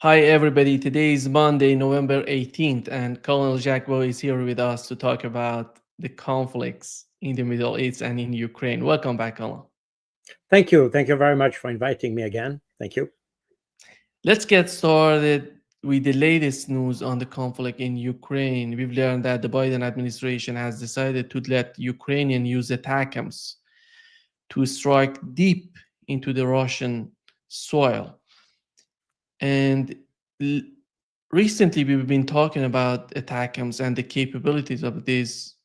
Hi, everybody. Today is Monday, November 18th, and Colonel Jacques is here with us to talk about the conflicts in the Middle East and in Ukraine. Welcome back, Colonel. Thank you. Thank you very much for inviting me again. Thank you. Let's get started with the latest news on the conflict in Ukraine. We've learned that the Biden administration has decided to let Ukrainians use ATACMS to strike deep into the Russian soil. And recently, we've been talking about ATACMS and the capabilities of these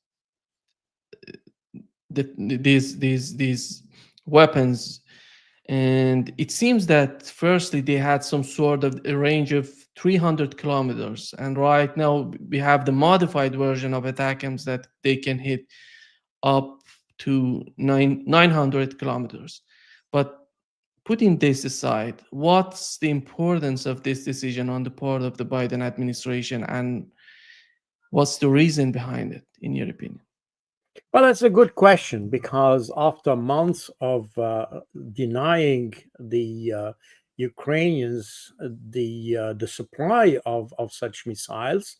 weapons. And it seems that firstly they had some sort of a range of 300 kilometers, and right now we have the modified version of ATACMS that they can hit up to 900 kilometers. But putting this aside, what's the importance of this decision on the part of the Biden administration, and what's the reason behind it, in your opinion? Well, that's a good question because after months of denying the Ukrainians the supply of such missiles,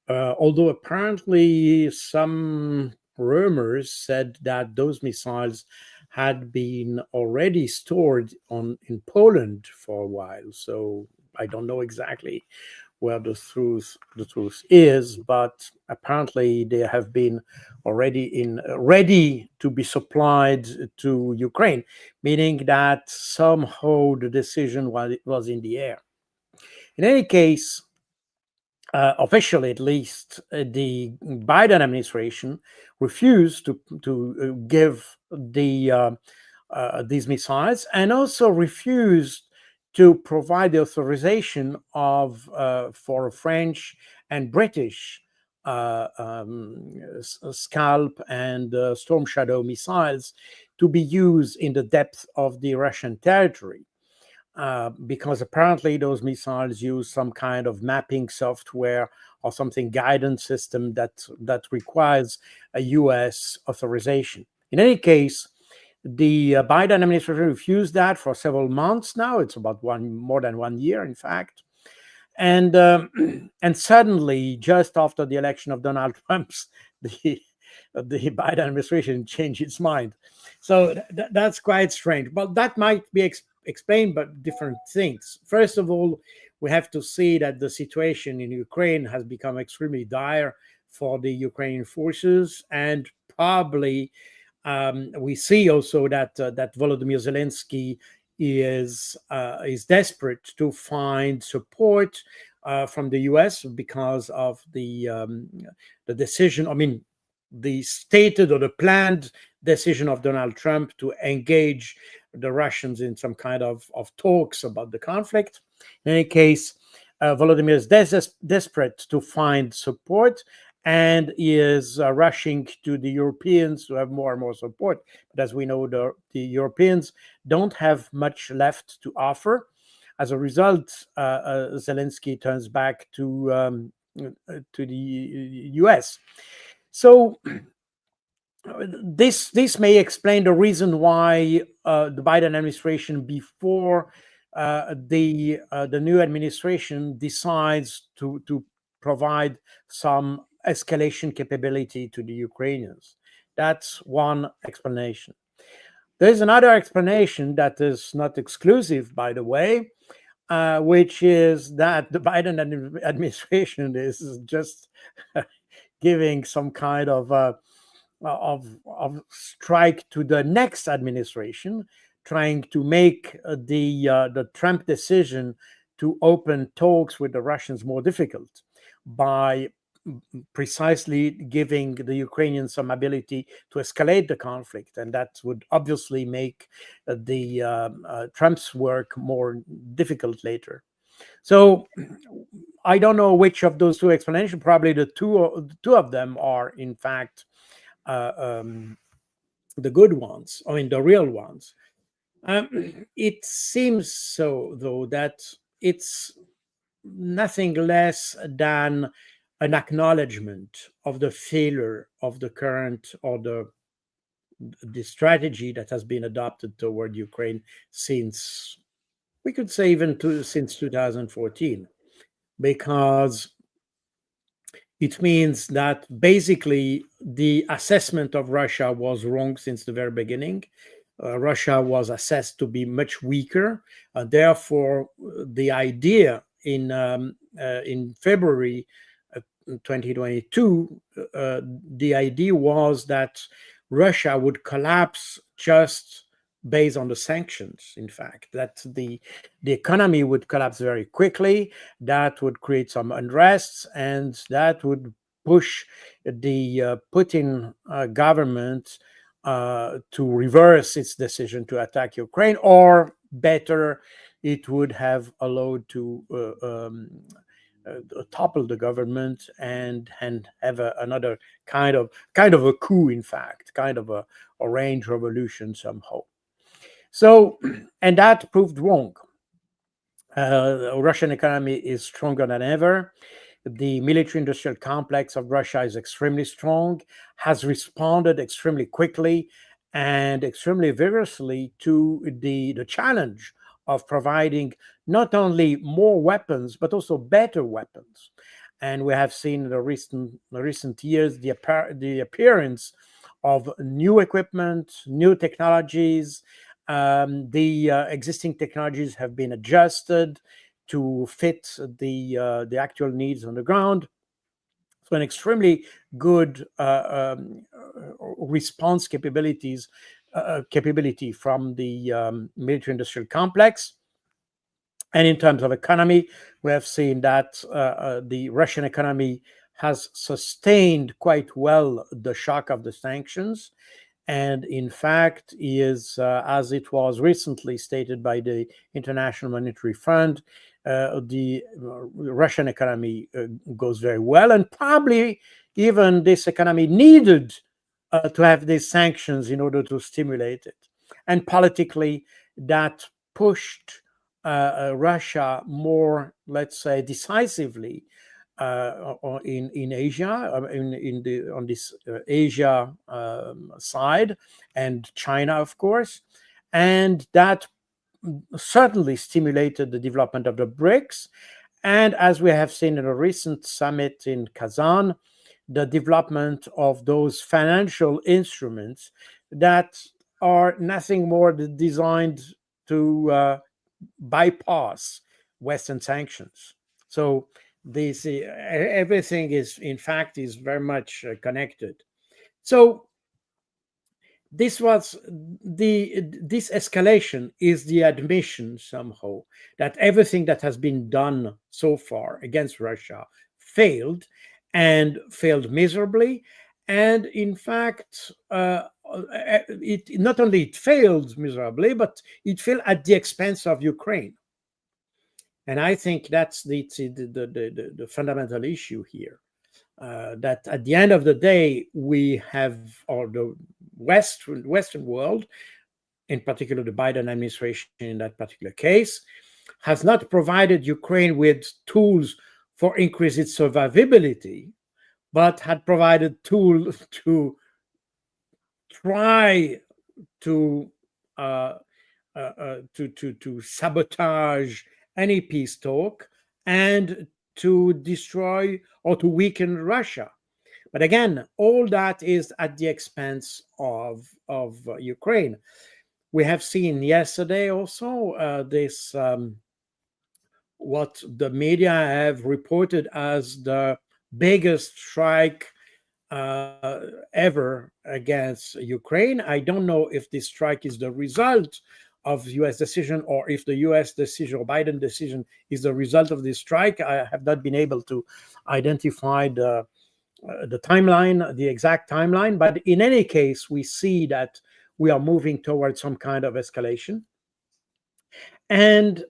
although apparently some rumors said that those missiles had been already stored on in Poland for a while. So I don't know exactly where the truth is, but apparently they have been already in ready to be supplied to Ukraine, meaning that somehow the decision was in the air. In any case, officially at least, the Biden administration refused to give these missiles, and also refused to provide the authorization of for French and British Scalp and Storm Shadow missiles to be used in the depth of the Russian territory. Because apparently those missiles use some kind of mapping software or something guidance system that requires a U.S. authorization. In any case, the Biden administration refused that for several months now. It's about more than 1 year, in fact. And and suddenly, just after the election of Donald Trump's, the Biden administration changed its mind. So that's quite strange. But that might be explained by different things. First of all, we have to see that the situation in Ukraine has become extremely dire for the Ukrainian forces, and probably we see also that Volodymyr Zelensky is desperate to find support from the U.S. because of the decision. I mean, the stated or the planned decision of Donald Trump to engage the Russians in some kind of talks about the conflict. In any case, Volodymyr is desperate to find support, and is rushing to the Europeans to have more and more support. But as we know, the Europeans don't have much left to offer. As a result, Zelensky turns back to the U.S. So this may explain the reason why the Biden administration, before the new administration decides to provide some escalation capability to the Ukrainians. That's one explanation. There's another explanation that is not exclusive, by the way, which is that the Biden administration is just giving some kind of strike to the next administration, trying to make the Trump decision to open talks with the Russians more difficult by precisely giving the Ukrainians some ability to escalate the conflict, and that would obviously make the Trump's work more difficult later. So I don't know which of those two explanations. Probably the two of them are in fact uh, um, the good ones. I mean, the real ones. It seems so, though, that it's nothing less than an acknowledgement of the failure of the current or the strategy that has been adopted toward Ukraine since We could say even since 2014, because it means that basically the assessment of Russia was wrong since the very beginning. Russia was assessed to be much weaker. Therefore, the idea in February 2022, the idea was that Russia would collapse just based on the sanctions. In fact, that the economy would collapse very quickly. That would create some unrest, and that would push the Putin government to reverse its decision to attack Ukraine, or better, it would have allowed to topple the government and have another kind of a coup, in fact, kind of a arranged revolution somehow. So, and that proved wrong. The Russian economy is stronger than ever. The military-industrial complex of Russia is extremely strong, has responded extremely quickly and extremely vigorously to the challenge of providing not only more weapons, but also better weapons. And we have seen in the recent years the appearance of new equipment, new technologies. The existing technologies have been adjusted to fit the actual needs on the ground. So an extremely good response capability from the military-industrial complex. And in terms of economy, we have seen that the Russian economy has sustained quite well the shock of the sanctions. And in fact, is, as it was recently stated by the International Monetary Fund, the Russian economy goes very well, and probably even this economy needed to have these sanctions in order to stimulate it. And politically, that pushed Russia more, let's say, decisively in Asia, on this Asia side, and China, of course, and that certainly stimulated the development of the BRICS. And as we have seen in a recent summit in Kazan, the development of those financial instruments that are nothing more than designed to bypass Western sanctions. So this everything is, in fact, is very much connected. So this escalation is the admission somehow that everything that has been done so far against Russia failed, and failed miserably. And in fact, it not only it failed miserably, but it failed at the expense of Ukraine. And I think that's the fundamental issue here. That at the end of the day, we have, or the Western world, in particular the Biden administration in that particular case, has not provided Ukraine with tools for increase its survivability, but had provided tools to try to sabotage any peace talk and to destroy or to weaken Russia. But again, all that is at the expense of Ukraine. We have seen yesterday also this what the media have reported as the biggest strike ever against Ukraine. I don't know if this strike is the result of U.S. decision, or if the U.S. decision or Biden decision is the result of this strike. I have not been able to identify the timeline, the exact timeline. But in any case, we see that we are moving towards some kind of escalation. And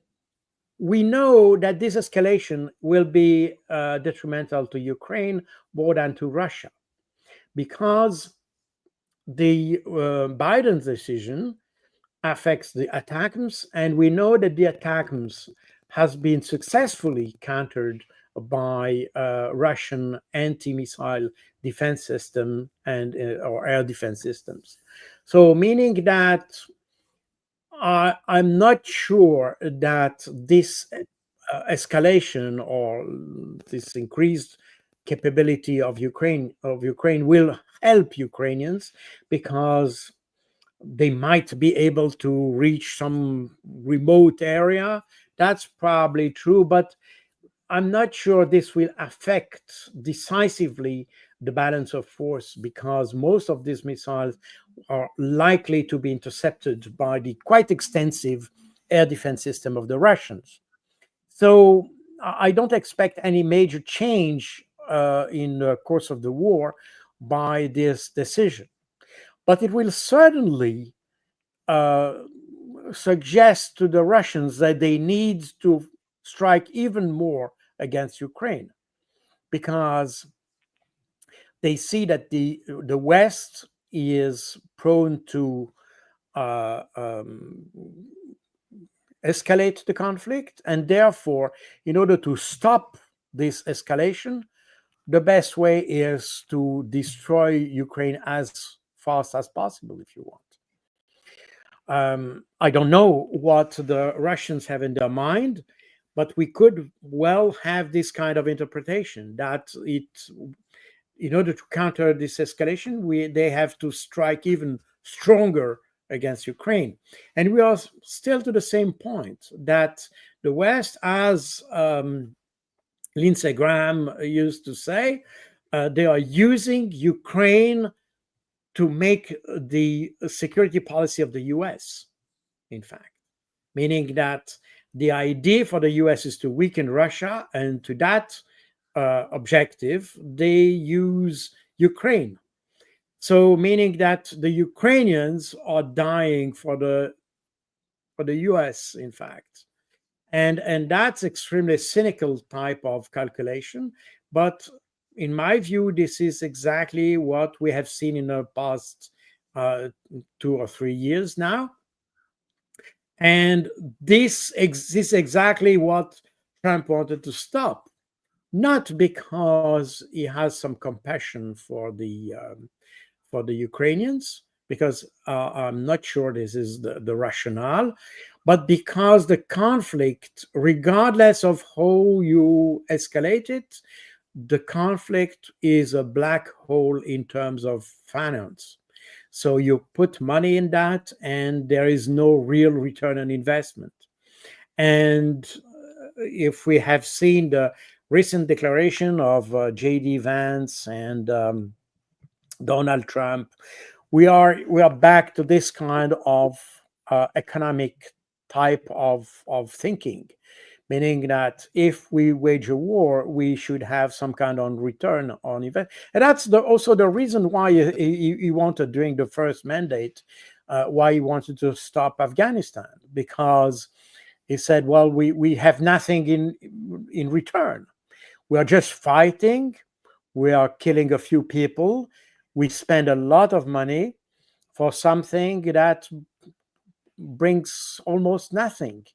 we know that this escalation will be detrimental to Ukraine more than to Russia, because the Biden's decision affects the ATACMS, and we know that the ATACMS has been successfully countered by Russian anti-missile defense system and or air defense systems. So meaning that I'm not sure that this escalation or this increased capability of Ukraine will help Ukrainians, because they might be able to reach some remote area. That's probably true, but I'm not sure this will affect decisively the balance of force, because most of these missiles are likely to be intercepted by the quite extensive air defense system of the Russians. So I don't expect any major change in the course of the war by this decision. But it will certainly uh, suggest to the Russians that they need to strike even more against Ukraine, because they see that the West is prone to uh, um, escalate the conflict, and therefore, in order to stop this escalation, the best way is to destroy Ukraine as fast as possible, if you want. I don't know what the Russians have in their mind, but we could well have this kind of interpretation that in order to counter this escalation, they have to strike even stronger against Ukraine. And we are still to the same point that the West, as Lindsey Graham used to say, they are using Ukraine to make the security policy of the US, in fact, meaning that the idea for the US is to weaken Russia, and to that objective, they use Ukraine. So, meaning that the Ukrainians are dying for the US, in fact, and that's extremely cynical type of calculation. But in my view, this is exactly what we have seen in the past uh, 2 or 3 years now, and this is exactly what Trump wanted to stop, not because he has some compassion for the Ukrainians, because I'm not sure this is the rationale, but because the conflict, regardless of how you escalate it, the conflict is a black hole in terms of finance. So you put money in that, and there is no real return on investment. And if we have seen the recent declaration of J.D. Vance and Donald Trump, we are back to this kind of economic type of thinking, meaning that if we wage a war, we should have some kind of return on event. And that's also the reason why he wanted during the first mandate, why he wanted to stop Afghanistan, because he said, well, we have nothing in return. We are just fighting. We are killing a few people. We spend a lot of money for something that brings almost nothing.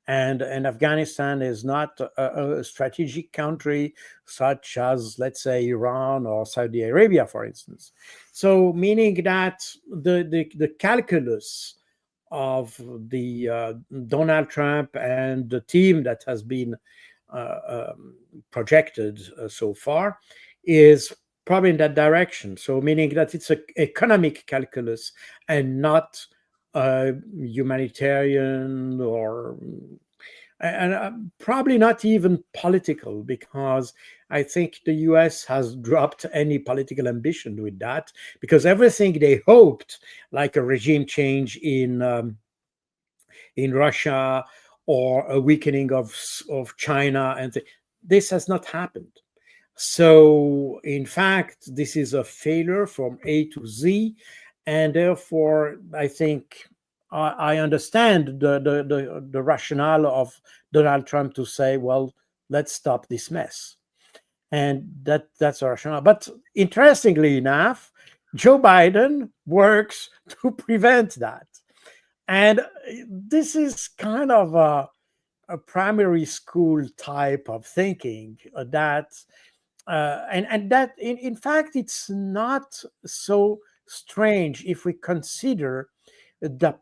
And Afghanistan is not a strategic country such as, let's say, Iran or Saudi Arabia, for instance. So, meaning that the calculus of the Donald Trump and the team that has been projected so far is probably in that direction. So, meaning that it's an economic calculus and not humanitarian or and probably not even political, because I think the US has dropped any political ambition with that, because everything they hoped, like a regime change in Russia or a weakening of China, and this has not happened. So, in fact, this is a failure from A to Z, and therefore, I think I understand the rationale of Donald Trump to say, "Well, let's stop this mess," and that's a rationale. But interestingly enough, Joe Biden works to prevent that, and this is kind of a primary school type of thinking that and that in fact it's not so strange if we consider the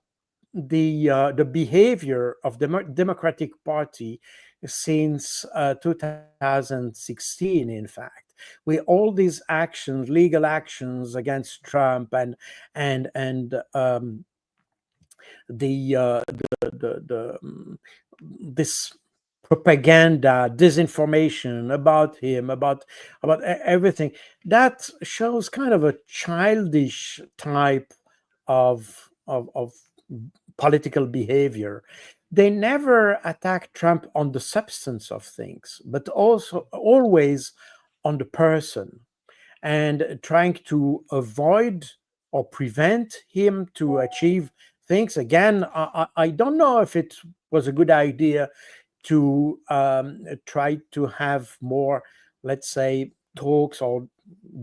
the behavior of the Democratic Party since 2016, in fact, with all these actions, legal actions against Trump, and the this propaganda, disinformation about him, about everything, that shows kind of a childish type of political behavior. They never attack Trump on the substance of things, but also always on the person, and trying to avoid or prevent him to achieve things. Again, I don't know if it was a good idea to try to have more, let's say, talks or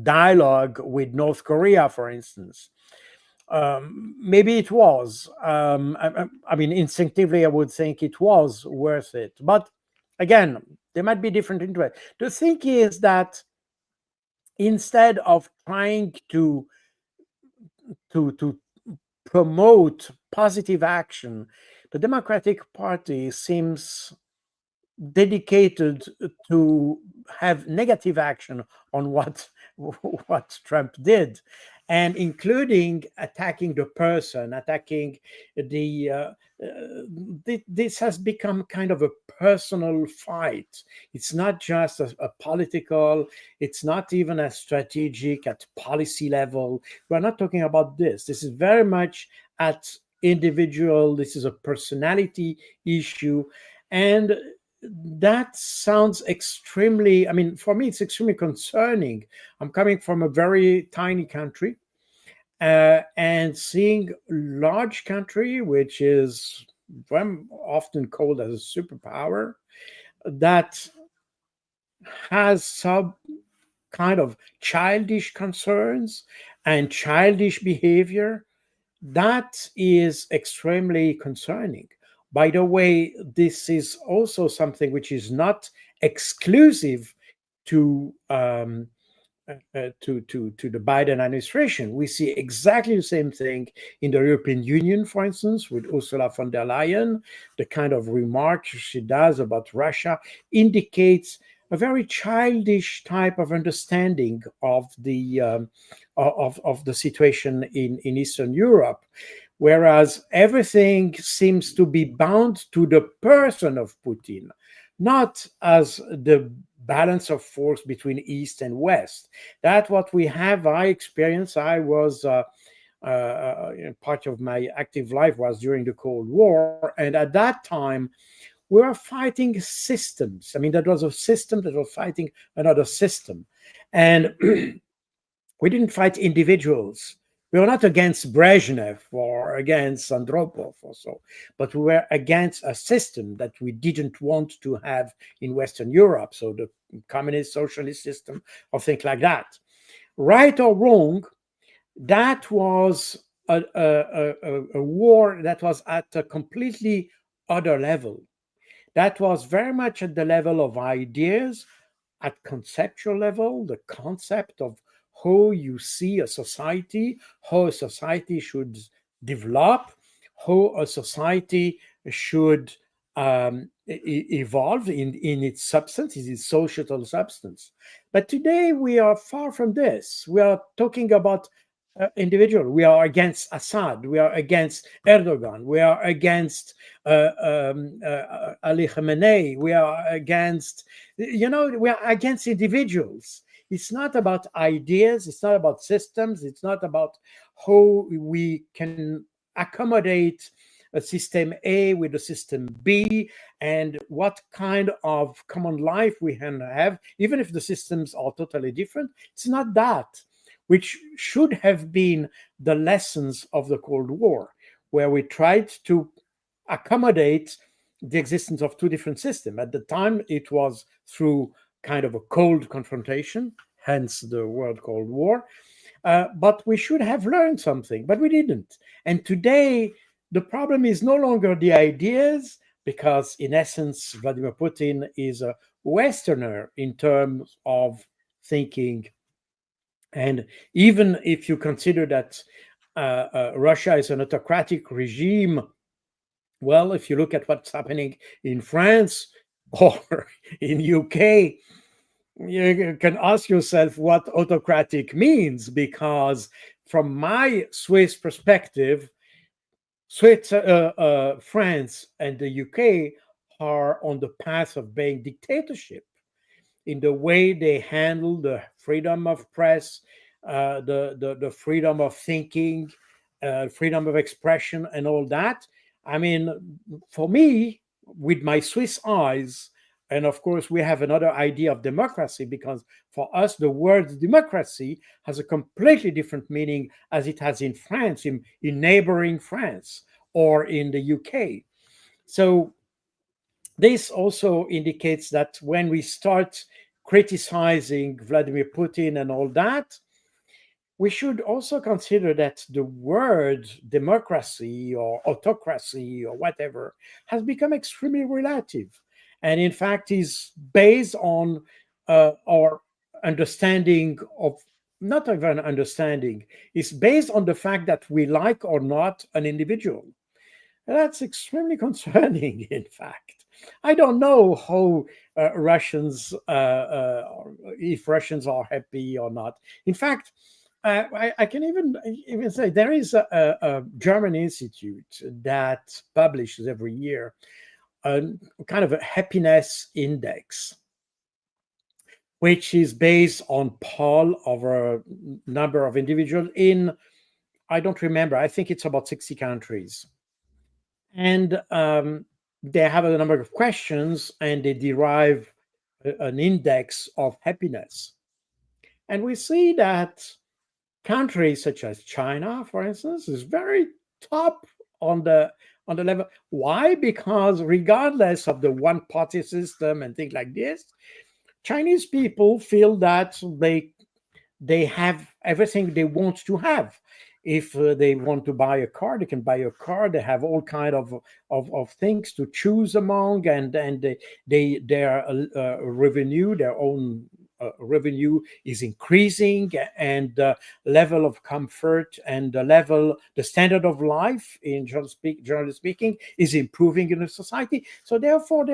dialogue with North Korea, for instance. Maybe it was. I mean, instinctively, I would think it was worth it. But again, there might be different interests. The thing is that instead of trying to promote positive action, the Democratic Party seems dedicated to have negative action on what Trump did, and including attacking the person, attacking the. This has become kind of a personal fight. It's not just a political. It's not even a strategic at policy level. We're not talking about this. This is very much at individual. This is a personality issue, and that sounds extremely, I mean, for me, it's extremely concerning. I'm coming from a very tiny country, and seeing large country, which is often called as a superpower, that has some kind of childish concerns and childish behavior, that is extremely concerning. By the way, this is also something which is not exclusive to to the Biden administration. We see exactly the same thing in the European Union, for instance, with Ursula von der Leyen. The kind of remarks she does about Russia indicates a very childish type of understanding of the situation in Eastern Europe, whereas everything seems to be bound to the person of Putin, not as the balance of force between East and West. That's what we have. I experienced. I was part of my active life was during the Cold War, and at that time we were fighting systems. I mean, that was a system that was fighting another system, and we didn't fight individuals. We were not against Brezhnev or against Andropov or so, but we were against a system that we didn't want to have in Western Europe. So the communist socialist system or things like that. Right or wrong, that was a war that was at a completely other level. That was very much at the level of ideas, at conceptual level, the concept of how you see a society, how a society should develop, how a society should evolve in its substance, in its societal substance. But today we are far from this. We are talking about individual. We are against Assad. We are against Erdogan. We are against Ali Khamenei. We are against, we are against individuals. It's not about ideas. It's not about systems. It's not about how we can accommodate a system A with a system B and what kind of common life we can have, even if the systems are totally different. It's not that, which should have been the lessons of the Cold War, where we tried to accommodate the existence of two different systems. At the time, it was through kind of a cold confrontation, hence the word Cold War. But we should have learned something, but we didn't. And today, the problem is no longer the ideas, because in essence, Vladimir Putin is a Westerner in terms of thinking. And even if you consider that Russia is an autocratic regime Well, if you look at what's happening in France or in UK, you can ask yourself what autocratic means, because from my Swiss perspective, France and the UK are on the path of being dictatorship in the way they handle the freedom of press, the freedom of thinking, freedom of expression, and all that. I mean, for me, with my Swiss eyes, and of course, we have another idea of democracy, because for us, the word democracy has a completely different meaning as it has in France, in neighboring France, or in the UK. So this also indicates that when we start criticizing Vladimir Putin and all that, we should also consider that the word democracy or autocracy or whatever has become extremely relative. And in fact, is based on our understanding of, not even understanding, is based on the fact that we like or not an individual. That's extremely concerning, in fact. I don't know how Russians, if Russians are happy or not. In fact, I can even say there is a German institute that publishes every year a kind of a happiness index, which is based on poll of a number of individuals in, I don't remember, I think it's about 60 countries. And they have a number of questions and they derive an index of happiness. And we see that countries such as China, for instance, is very top on the level. Why? Because regardless of the one-party system and things like this, Chinese people feel that they have everything they want to have. If they want to buy a car, they can buy a car. They have all kind of things to choose among, and their revenue, their own revenue is increasing, and the level of comfort and the standard of life, in generally speaking, is improving in the society. So therefore,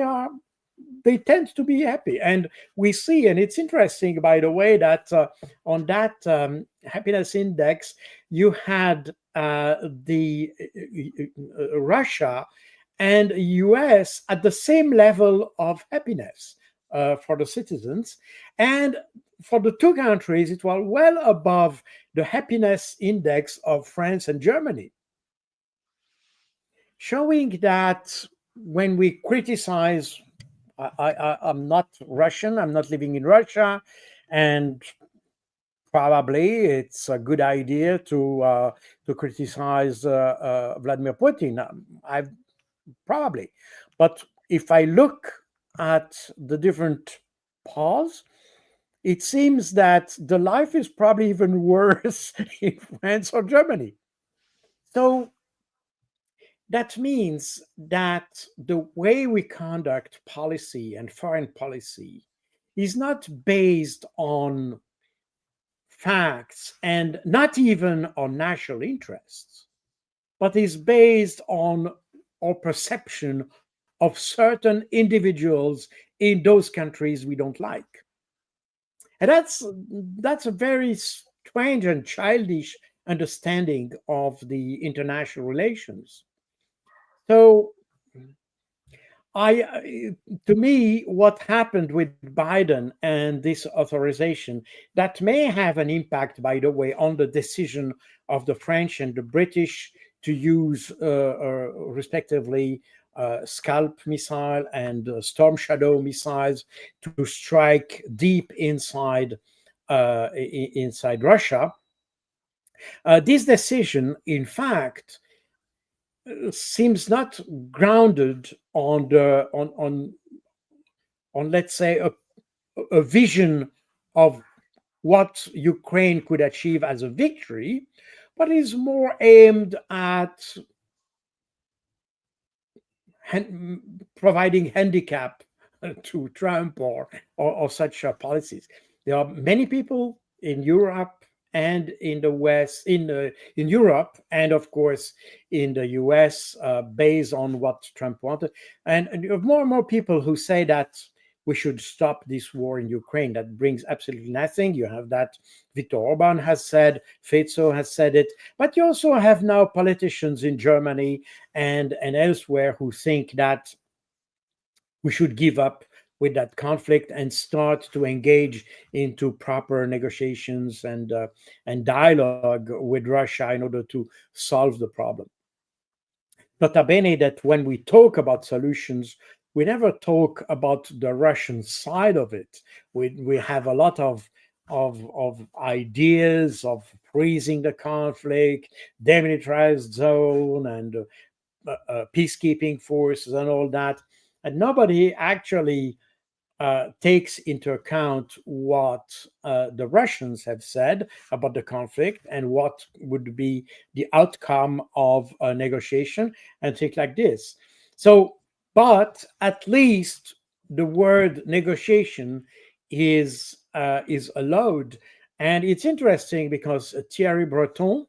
they tend to be happy. And we see, and it's interesting, by the way, that on that happiness index, you had the Russia and US at the same level of happiness for the citizens. And for the two countries, it was well above the happiness index of France and Germany, showing that when we criticize, I'm not Russian, I'm not living in Russia, and probably it's a good idea to criticize Vladimir Putin. I probably, but if I look at the different polls, it seems that the life is probably even worse in France or Germany. So that means that the way we conduct policy and foreign policy is not based on facts and not even on national interests, but is based on our perception of certain individuals in those countries we don't like. And that's a very strange and childish understanding of the international relations. So to me, what happened with Biden and this authorization, that may have an impact, by the way, on the decision of the French and the British to use, respectively, Scalp missile and Storm Shadow missiles to strike deep inside Russia. This decision, in fact, seems not grounded on let's say a vision of what Ukraine could achieve as a victory, but is more aimed at providing handicap to Trump or such policies. There are many people in Europe and in the West, in Europe, and of course in the US, based on what Trump wanted. And you have more and more people who say that we should stop this war in Ukraine. That brings absolutely nothing. You have that Viktor Orban has said, Fezzo has said it, but you also have now politicians in Germany and elsewhere who think that we should give up with that conflict and start to engage into proper negotiations and dialogue with Russia in order to solve the problem. Nota bene that when we talk about solutions, we never talk about the Russian side of it. We have a lot of ideas of freezing the conflict, demilitarized zone, and peacekeeping forces and all that. And nobody actually takes into account what the Russians have said about the conflict and what would be the outcome of a negotiation and things like this. So, but at least the word negotiation is allowed, and it's interesting because Thierry Breton,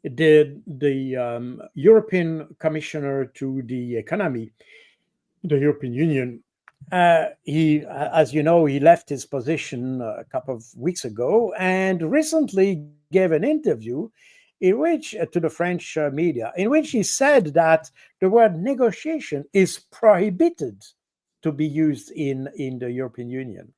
the European Commissioner to the Economy, the European Union, he, as you know, he left his position a couple of weeks ago, and recently gave an interview in which to the French media, in which he said that the word negotiation is prohibited to be used in the European Union.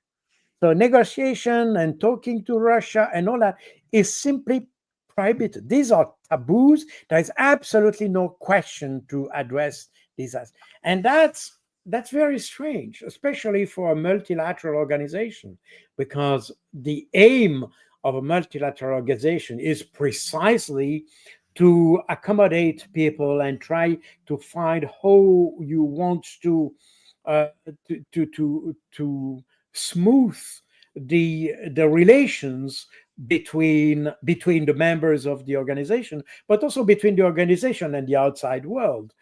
So negotiation and talking to Russia and all that is simply prohibited. These are taboos. There is absolutely no question to address these as, and that's very strange, especially for a multilateral organization, because the aim of a multilateral organization is precisely to accommodate people and try to find how you want uh, to smooth the relations between the members of the organization, but also between the organization and the outside world.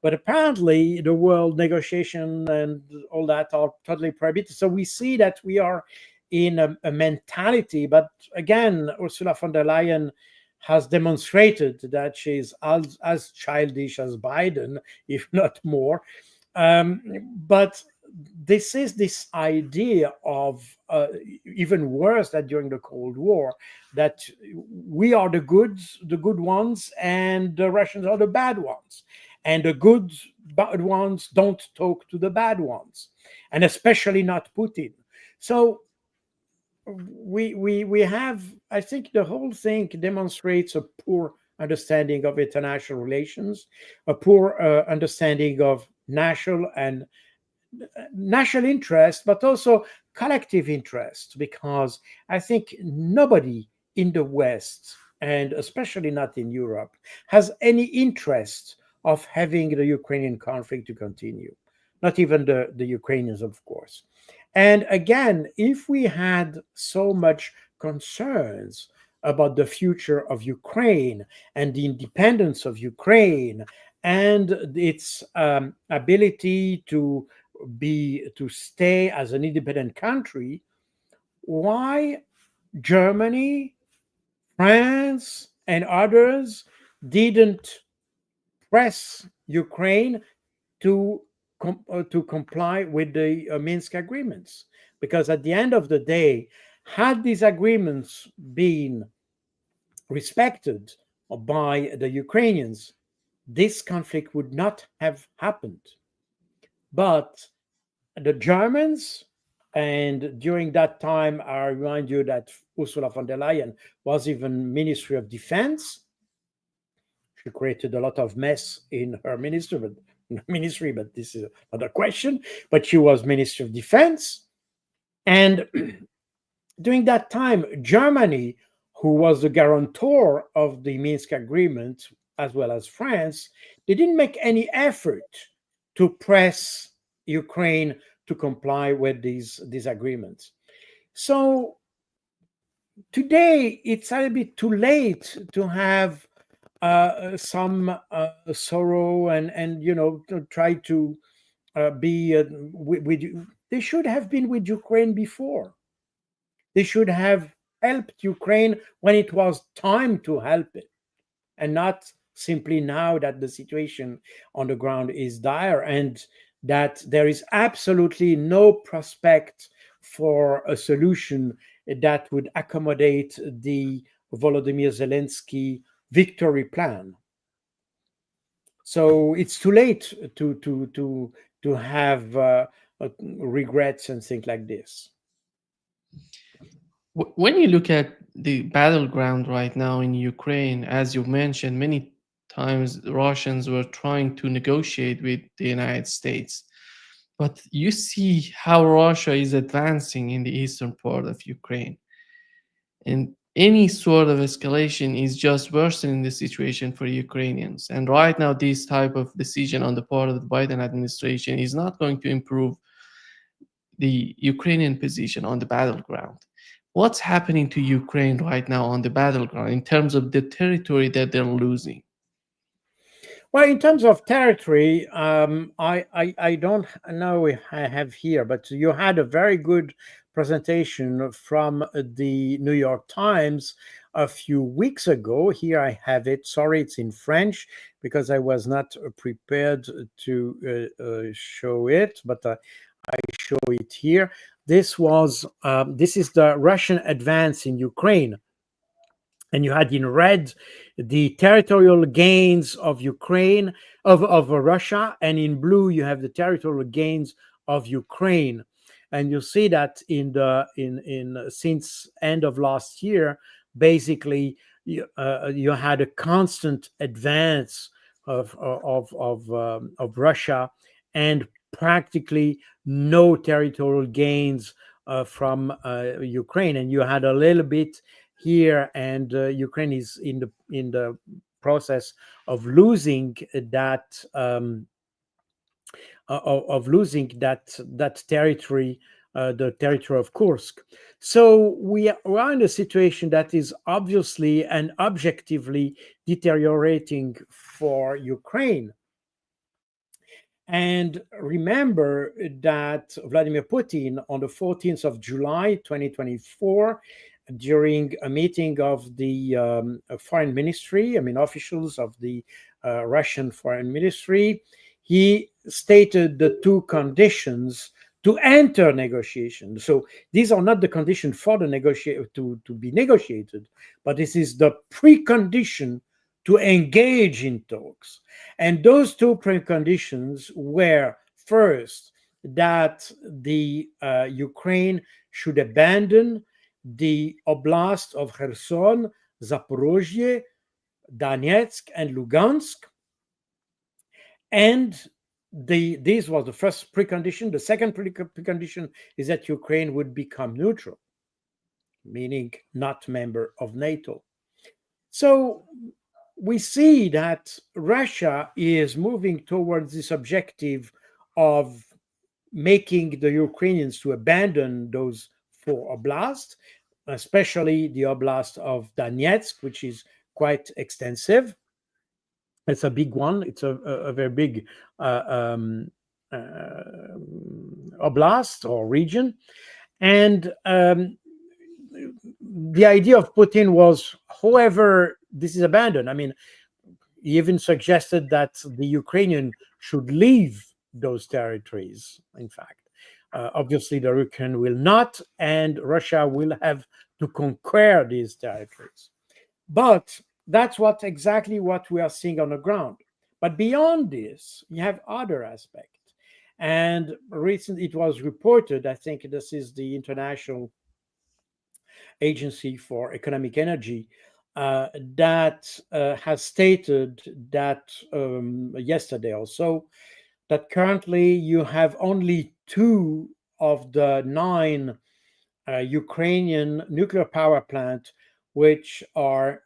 But apparently, the world negotiation and all that are totally prohibited. So we see that we are in a mentality. But again, Ursula von der Leyen has demonstrated that she's as childish as Biden, if not more. But this is this idea of even worse than during the Cold War, that we are the good ones, and the Russians are the bad ones, and the good bad ones don't talk to the bad ones, and especially not Putin. So we have, I think the whole thing demonstrates a poor understanding of international relations, a poor understanding of national interest, but also collective interest, because I think nobody in the West, and especially not in Europe, has any interest of having the Ukrainian conflict to continue. Not even the Ukrainians, of course. And again, if we had so much concerns about the future of Ukraine and the independence of Ukraine and its ability to stay as an independent country, why Germany, France, and others didn't press Ukraine to to comply with the Minsk agreements? Because at the end of the day, had these agreements been respected by the Ukrainians, this conflict would not have happened. But the Germans, and during that time, I remind you that Ursula von der Leyen was even Ministry of Defense. She created a lot of mess in her ministry, but this is another question. But she was Minister of Defense. And during that time, Germany, who was the guarantor of the Minsk agreement, as well as France, they didn't make any effort to press Ukraine to comply with these agreements. So today, it's a little bit too late to have some sorrow and to try to be with. They should have been with Ukraine before. They should have helped Ukraine when it was time to help it, and not simply now that the situation on the ground is dire and that there is absolutely no prospect for a solution that would accommodate the Volodymyr Zelensky victory plan. So it's too late to have regrets and things like this. When you look at the battleground right now in Ukraine, as you mentioned, many times the Russians were trying to negotiate with the United States. But you see how Russia is advancing in the eastern part of Ukraine. And any sort of escalation is just worsening the situation for Ukrainians. And right now, this type of decision on the part of the Biden administration is not going to improve the Ukrainian position on the battleground. What's happening to Ukraine right now on the battleground in terms of the territory that they're losing? Well, in terms of territory, I don't know if I have here, but you had a very good presentation from the New York Times a few weeks ago. Here I have it. Sorry, it's in French because I was not prepared to show it, but I show it here. This is the Russian advance in Ukraine. And you had in red the territorial gains of Ukraine, of Russia, and in blue you have the territorial gains of Ukraine. And you see that in since end of last year, basically you had a constant advance of Russia, and practically no territorial gains from Ukraine. And you had a little bit here, and Ukraine is in the process of losing that that territory, the territory of Kursk. So we are in a situation that is obviously and objectively deteriorating for Ukraine. And remember that Vladimir Putin, on the 14th of July 2024, during a meeting of the foreign ministry, officials of the Russian foreign ministry, he stated the two conditions to enter negotiations. So these are not the conditions for the to be negotiated, but this is the precondition to engage in talks. And those two preconditions were, first, that the Ukraine should abandon the oblast of Kherson, Zaporozhye, Donetsk, and Lugansk. And this was the first precondition. The second precondition is that Ukraine would become neutral, meaning not member of NATO. So we see that Russia is moving towards this objective of making the Ukrainians to abandon those four oblasts, especially the oblast of Donetsk, which is quite extensive. It's a big one. It's a very big oblast or region. And the idea of Putin was, however this is abandoned, he even suggested that the Ukrainian should leave those territories, in fact. Obviously, the Ukraine will not, and Russia will have to conquer these territories. But that's exactly what we are seeing on the ground. But beyond this, you have other aspects. And recently it was reported, I think this is the International Agency for Atomic Energy, that has stated that yesterday also, that currently you have only 2 of the 9 Ukrainian nuclear power plants which are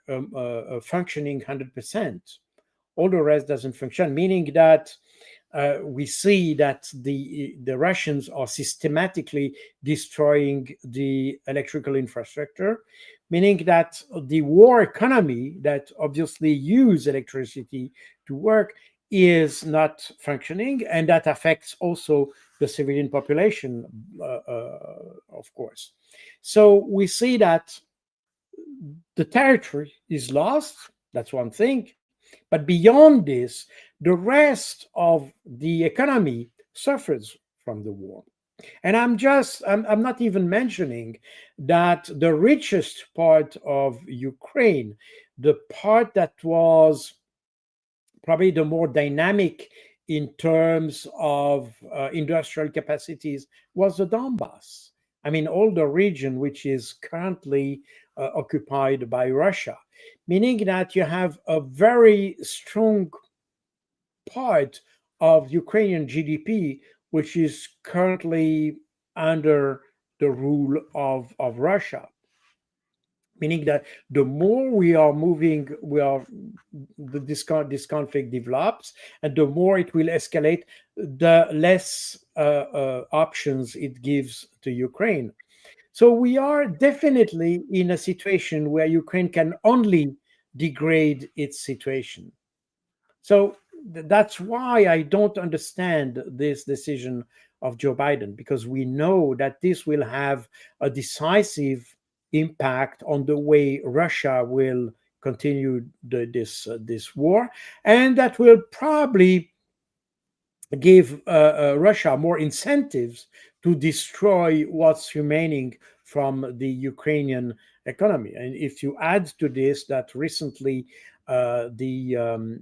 functioning 100%. All the rest doesn't function, meaning that we see that the Russians are systematically destroying the electrical infrastructure, meaning that the war economy that obviously use electricity to work is not functioning, and that affects also the civilian population, of course. So we see that the territory is lost. That's one thing. But beyond this, the rest of the economy suffers from the war. And I'm not even mentioning that the richest part of Ukraine, the part that was probably the more dynamic in terms of industrial capacities, was the Donbass. I mean, all the region which is currently occupied by Russia, meaning that you have a very strong part of Ukrainian GDP which is currently under the rule of Russia, meaning that the more we are moving, this conflict develops, and the more it will escalate, the less options it gives to Ukraine. So we are definitely in a situation where Ukraine can only degrade its situation. So that's why I don't understand this decision of Joe Biden, because we know that this will have a decisive impact on the way Russia will continue this war, and that will probably give Russia more incentives to destroy what's remaining from the Ukrainian economy. And if you add to this that recently the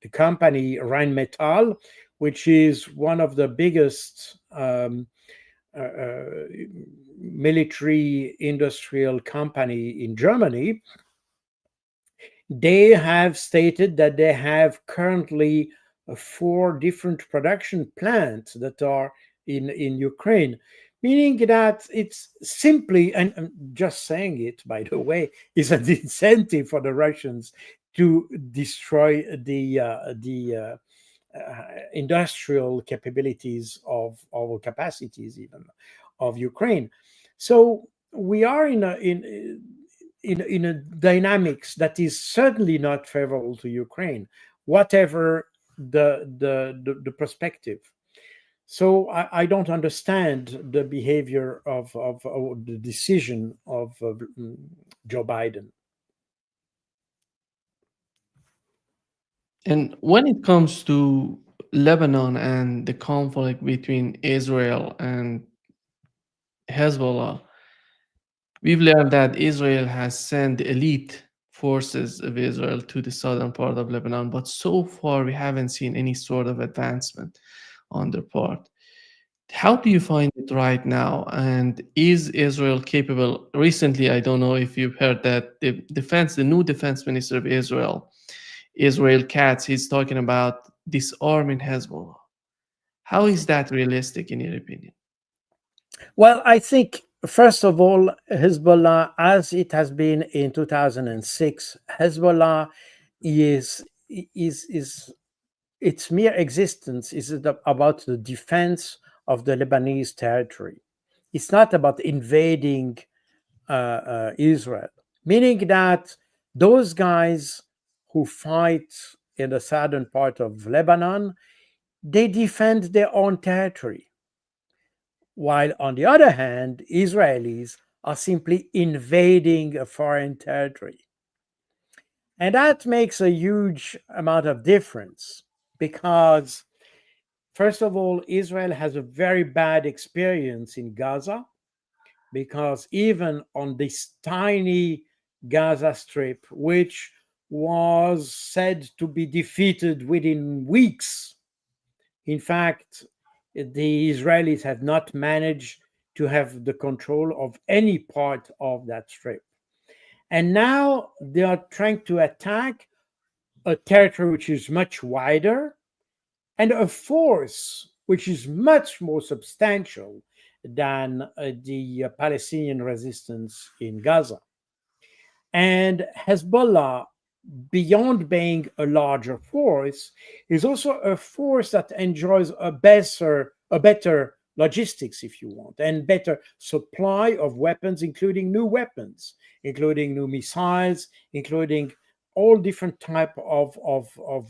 the company Rinmetal, which is one of the biggest uh, uh, military industrial company in Germany, they have stated that they have currently four different production plants that are in Ukraine, meaning that it's simply, and I'm just saying it, by the way, is an incentive for the Russians to destroy industrial capabilities of our capacities, even of Ukraine. So we are in a dynamics that is certainly not favorable to Ukraine, whatever the perspective. So I don't understand the behavior of or the decision of Joe Biden. And when it comes to Lebanon and the conflict between Israel and Hezbollah, we've learned that Israel has sent elite forces of Israel to the southern part of Lebanon, but so far we haven't seen any sort of advancement on their part. How do you find it right now? And is Israel capable? Recently, I don't know if you've heard that the new defense minister of Israel, Israel Katz, he's talking about disarming Hezbollah. How is that realistic in your opinion? Well, I think first of all, Hezbollah, as it has been in 2006, Hezbollah is is its mere existence is about the defense of the Lebanese territory. It's not about invading Israel, meaning that those guys who fight in the southern part of Lebanon, they defend their own territory. While on the other hand, Israelis are simply invading a foreign territory. And that makes a huge amount of difference because, first of all, Israel has a very bad experience in Gaza because even on this tiny Gaza Strip, which was said to be defeated within weeks, in fact, the Israelis have not managed to have the control of any part of that strip. And now they are trying to attack a territory which is much wider and a force which is much more substantial than the Palestinian resistance in Gaza. And Hezbollah, beyond being a larger force, is also a force that enjoys a better logistics, if you want, and better supply of weapons, including new missiles, including all different type of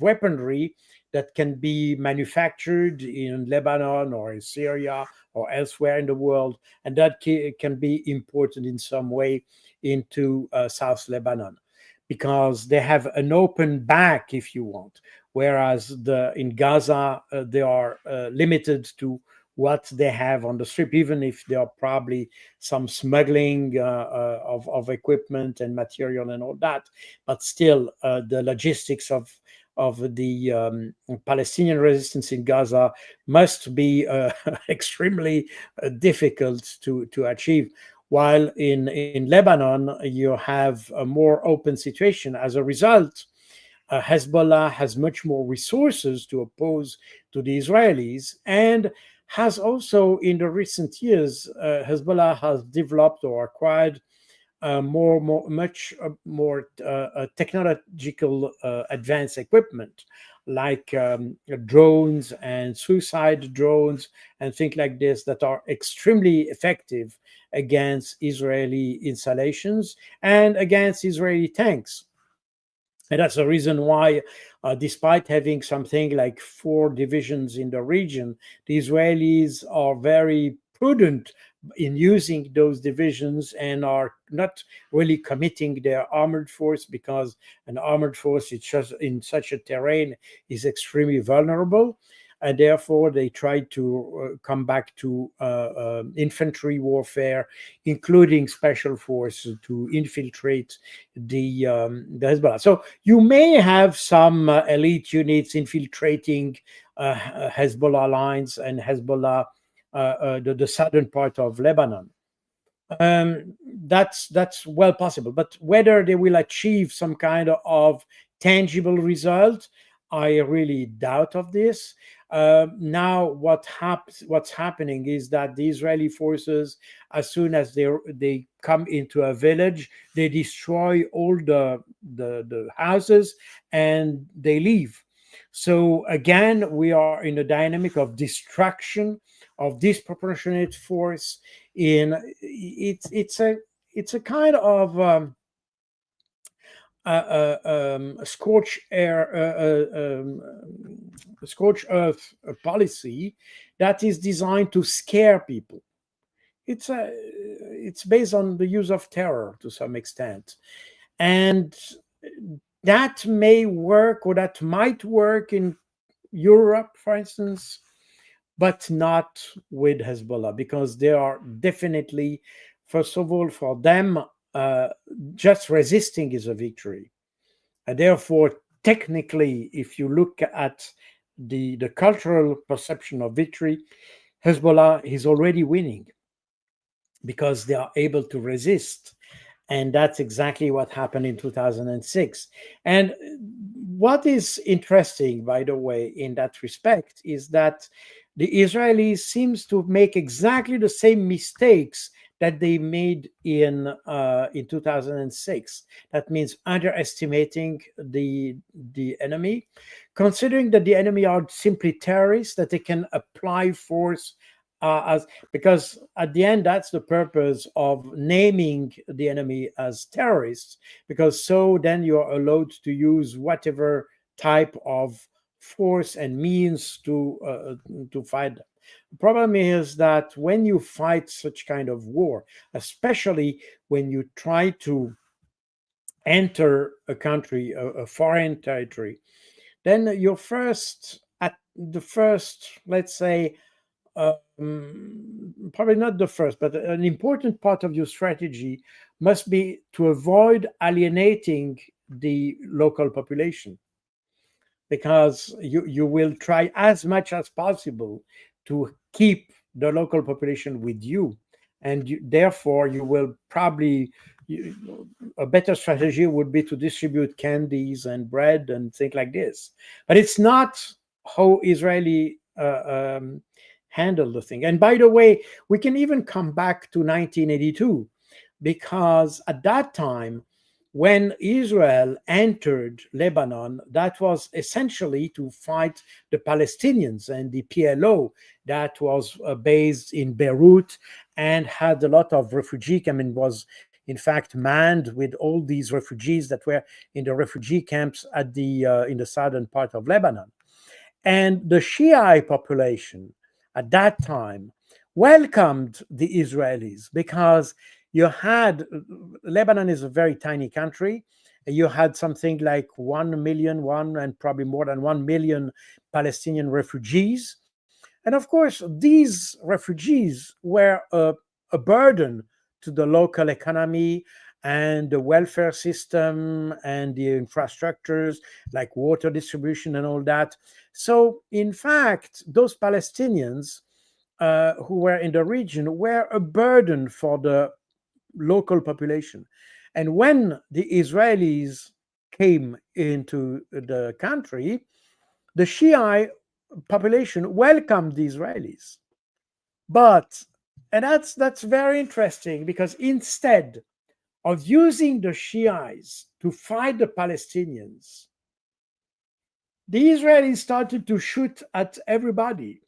weaponry that can be manufactured in Lebanon or in Syria or elsewhere in the world, and that can be imported in some way into South Lebanon, because they have an open back, if you want, whereas in Gaza they are limited to what they have on the strip, even if there are probably some smuggling of equipment and material and all that. But still, the logistics of the Palestinian resistance in Gaza must be extremely difficult to achieve. While in Lebanon, you have a more open situation. As a result, Hezbollah has much more resources to oppose to the Israelis, and has also, in the recent years, Hezbollah has developed or acquired much more technological advanced equipment, like drones and suicide drones and things like this, that are extremely effective against Israeli installations and against Israeli tanks. And that's the reason why, despite having something like 4 divisions in the region, the Israelis are very prudent in using those divisions and are not really committing their armored force, because an armored force in such a terrain is extremely vulnerable. And therefore, they try to come back to infantry warfare, including special forces, to infiltrate the Hezbollah. So you may have some elite units infiltrating Hezbollah lines and Hezbollah, the southern part of Lebanon. That's well possible, but whether they will achieve some kind of tangible result, I really doubt of this. Now, what's happening is that the Israeli forces, as soon as they come into a village, they destroy all the houses and they leave. So again, we are in a dynamic of destruction, of disproportionate force. It's a kind of scorch air, scorch earth policy that is designed to scare people. It's based on the use of terror to some extent, and that may work, or that might work in Europe, for instance, but not with Hezbollah, because they are definitely, first of all, for them, just resisting is a victory. And therefore, technically, if you look at the cultural perception of victory, Hezbollah is already winning, because they are able to resist. And that's exactly what happened in 2006. And what is interesting, by the way, in that respect, is that the Israelis seems to make exactly the same mistakes that they made in 2006. That means underestimating the enemy, considering that the enemy are simply terrorists, that they can apply force because at the end, that's the purpose of naming the enemy as terrorists, because so then you are allowed to use whatever type of force and means to fight them. The problem is that when you fight such kind of war, especially when you try to enter a country, a foreign territory, then your first, let's say, probably not the first, but an important part of your strategy must be to avoid alienating the local population, because you will try as much as possible to keep the local population with you, and therefore you will probably, a better strategy would be to distribute candies and bread and things like this. But it's not how Israeli handle the thing. And by the way, we can even come back to 1982, because at that time, when Israel entered Lebanon, that was essentially to fight the Palestinians and the PLO that was based in Beirut and had a lot of refugee. I mean, was in fact, manned with all these refugees that were in the refugee camps at the in the southern part of Lebanon. And the Shiite population at that time welcomed the Israelis because you had Lebanon is a very tiny country. You had something like 1 million, one and probably more than 1 million Palestinian refugees. And of course, these refugees were a burden to the local economy and the welfare system and the infrastructures like water distribution and all that. So, in fact, those Palestinians who were in the region were a burden for the local population. And when the Israelis came into the country, the Shiite population welcomed the Israelis. But, and that's very interesting because instead of using the Shiites to fight the Palestinians, the Israelis started to shoot at everybody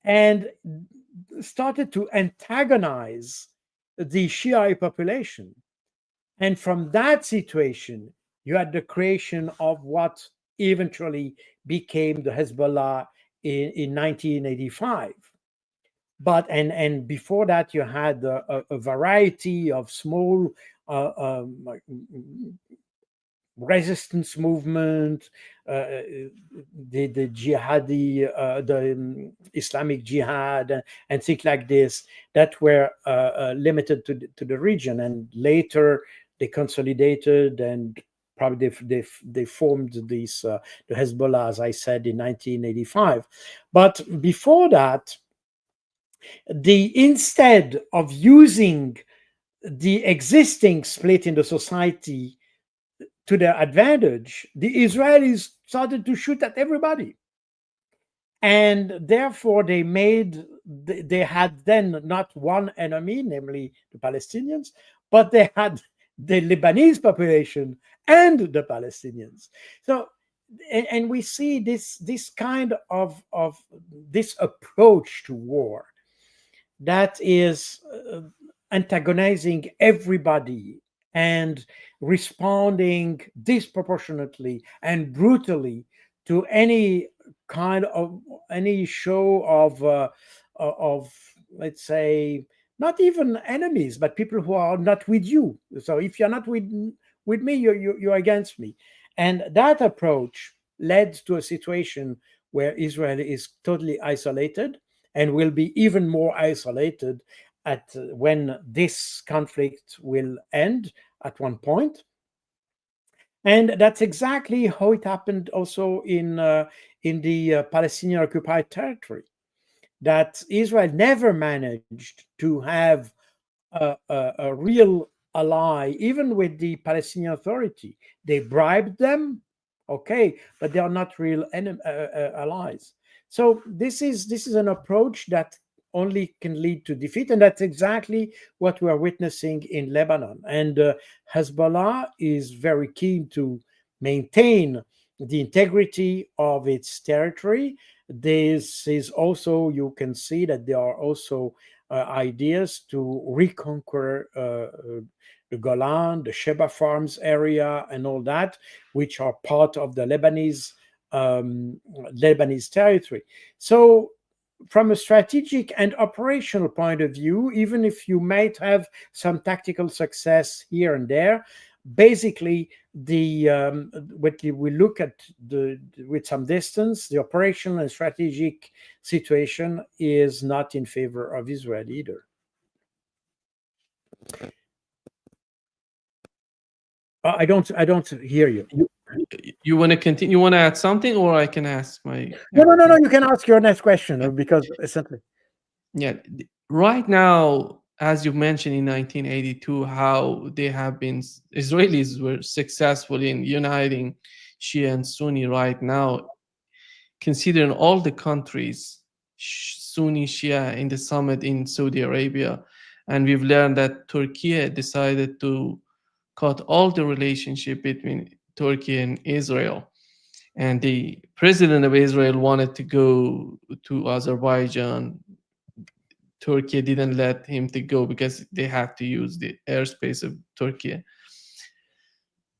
and started to antagonize the Shiite population. And from that situation, you had the creation of what eventually became the Hezbollah in 1985. But and before that, you had a variety of small resistance movement, the jihadi, the Islamic Jihad, and things like this that were limited to the region. And later they consolidated and probably they formed this the Hezbollah, as I said, in 1985. But before that, instead of using the existing split in the society to their advantage, the Israelis started to shoot at everybody. And therefore, they had then not one enemy, namely the Palestinians, but they had the Lebanese population and the Palestinians. So, and we see this kind of this approach to war that is antagonizing everybody and responding disproportionately and brutally to any kind of any show of let's say not even enemies but people who are not with you. So if you're not with me, you're against me. And that approach led to a situation where Israel is totally isolated and will be even more isolated at when this conflict will end at one point. And that's exactly how it happened also in the Palestinian occupied territory. That Israel never managed to have a real ally, even with the Palestinian Authority. They bribed them, okay, but they are not real allies. So this is an approach that only can lead to defeat, and that's exactly what we are witnessing in Lebanon. And Hezbollah is very keen to maintain the integrity of its territory. This is also, you can see that there are also ideas to reconquer the Golan, the Sheba Farms area, and all that, which are part of the Lebanese territory. So, from a strategic and operational point of view, even if you might have some tactical success here and there, basically what we look at with some distance, the operational and strategic situation is not in favor of Israel either. I don't hear you. You want to continue? You want to add something, or I can ask my? No. You can ask your next question because essentially, yeah. Right now, as you mentioned in 1982, how they have been Israelis were successful in uniting Shia and Sunni. Right now, considering all the countries, Sunni Shia in the summit in Saudi Arabia, and we've learned that Turkey decided to cut all the relationship between Turkey and Israel. And the president of Israel wanted to go to Azerbaijan, Turkey didn't let him to go because they have to use the airspace of Turkey.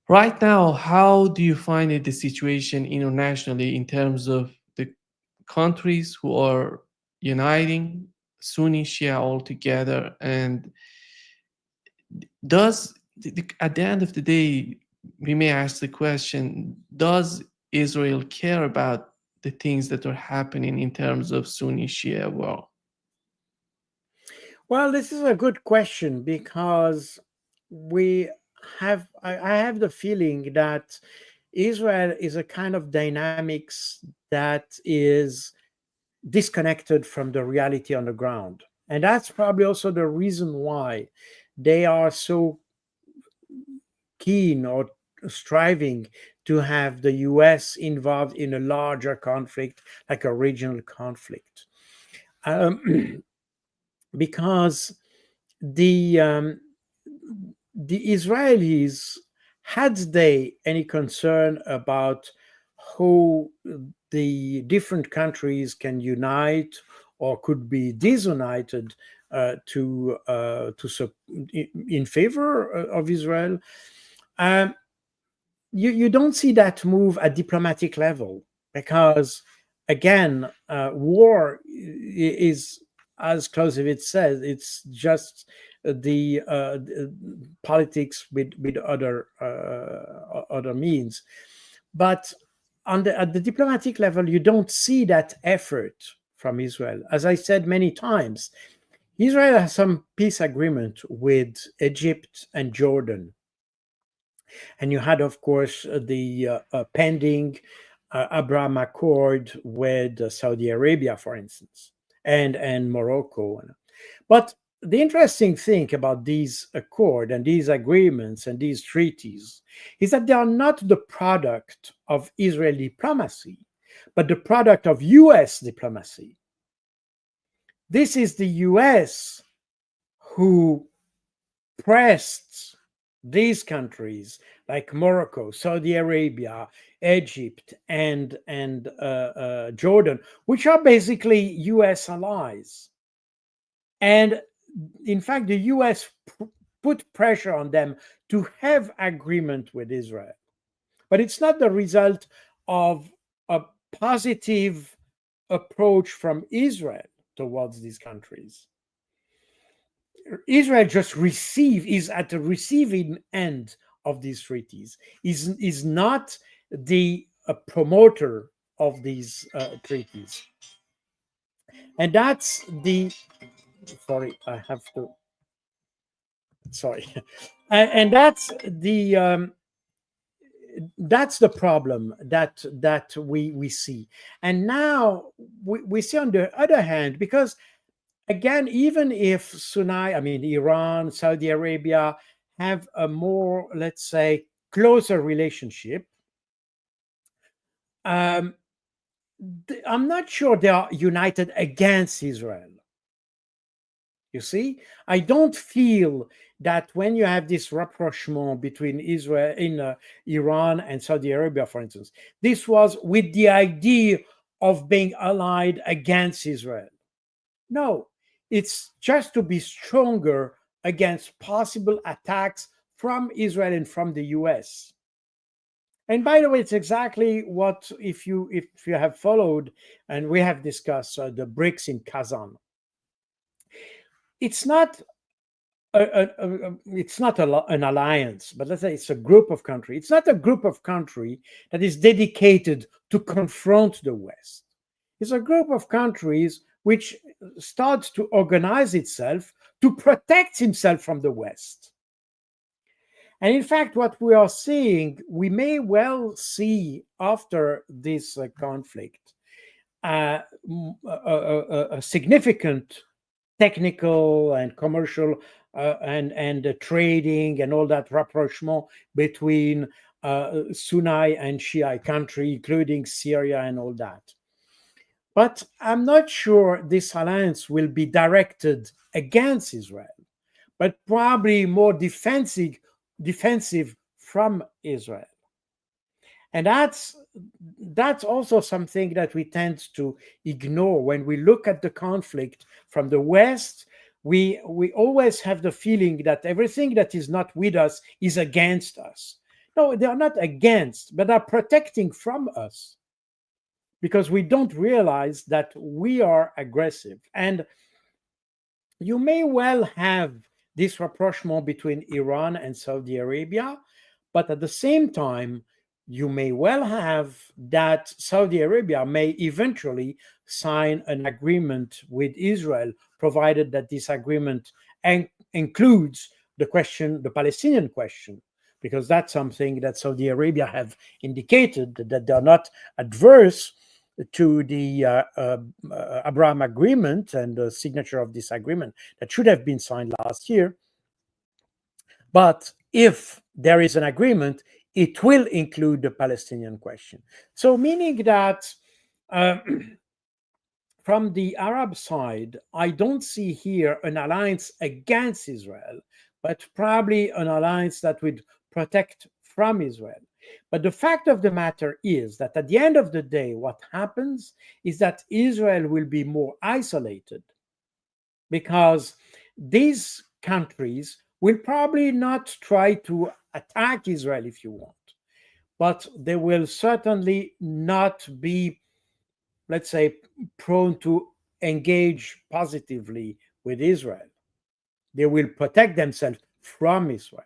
Right now, how do you find it the situation internationally in terms of the countries who are uniting Sunni Shia all together? And does at the end of the day, we may ask the question: does Israel care about the things that are happening in terms of Sunni Shia war? Well, this is a good question because we I have the feeling that Israel is a kind of dynamics that is disconnected from the reality on the ground. And that's probably also the reason why they are so keen or striving to have the US involved in a larger conflict, like a regional conflict. Um, because the the Israelis, had they any concern about how the different countries can unite or could be disunited in favor of Israel, um, you don't see that move at diplomatic level because, again, war is, as Clausewitz says, it's just the politics with other means. But at the diplomatic level, you don't see that effort from Israel. As I said many times, Israel has some peace agreement with Egypt and Jordan. And you had, of course, the pending Abraham Accord with Saudi Arabia, for instance, and Morocco. But the interesting thing about these accords and these agreements and these treaties is that they are not the product of Israeli diplomacy, but the product of US diplomacy. This is the US who pressed these countries like Morocco, Saudi Arabia, Egypt, and Jordan, which are basically US allies. And in fact, the US put pressure on them to have agreement with Israel. But it's not the result of a positive approach from Israel towards these countries. Israel just is at the receiving end of these treaties, is not the promoter of these treaties. And that's the, sorry, I have to, sorry. And that's the problem that we see. And now we see, on the other hand, because again, even if Iran, Saudi Arabia have a more, let's say, closer relationship, I'm not sure they are united against Israel. You see, I don't feel that when you have this rapprochement between Israel in Iran and Saudi Arabia, for instance, this was with the idea of being allied against Israel. No, it's just to be stronger against possible attacks from Israel and from the US. And by the way, it's exactly what, if you have followed, and we have discussed the BRICS in Kazan. It's not an alliance, but let's say it's a group of countries. It's not a group of countries that is dedicated to confront the West. It's a group of countries which starts to organize itself to protect himself from the West. And in fact, what we are seeing, we may well see after this conflict, a significant technical and commercial and trading and all that rapprochement between Sunni and Shiite country, including Syria and all that. But I'm not sure this alliance will be directed against Israel, but probably more defensive from Israel. And that's also something that we tend to ignore when we look at the conflict from the West. We always have the feeling that everything that is not with us is against us. No, they are not against, but are protecting from us, because we don't realize that we are aggressive. And you may well have this rapprochement between Iran and Saudi Arabia, but at the same time, you may well have that Saudi Arabia may eventually sign an agreement with Israel, provided that this agreement includes the Palestinian question, because that's something that Saudi Arabia have indicated that they're not adverse to the Abraham Agreement and the signature of this agreement that should have been signed last year. But if there is an agreement, it will include the Palestinian question. So, meaning that from the Arab side, I don't see here an alliance against Israel, but probably an alliance that would protect from Israel. But the fact of the matter is that at the end of the day, what happens is that Israel will be more isolated, because these countries will probably not try to attack Israel, if you want, but they will certainly not be, let's say, prone to engage positively with Israel. They will protect themselves from Israel.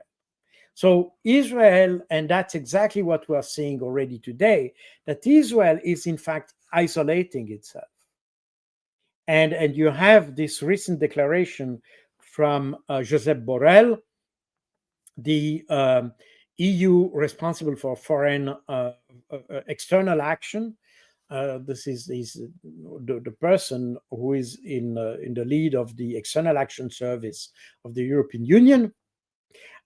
So Israel, and that's exactly what we are seeing already today, that Israel is in fact isolating itself. And you have this recent declaration from Josep Borrell, the EU responsible for foreign external action. This is the person who is in the lead of the External Action Service of the European Union.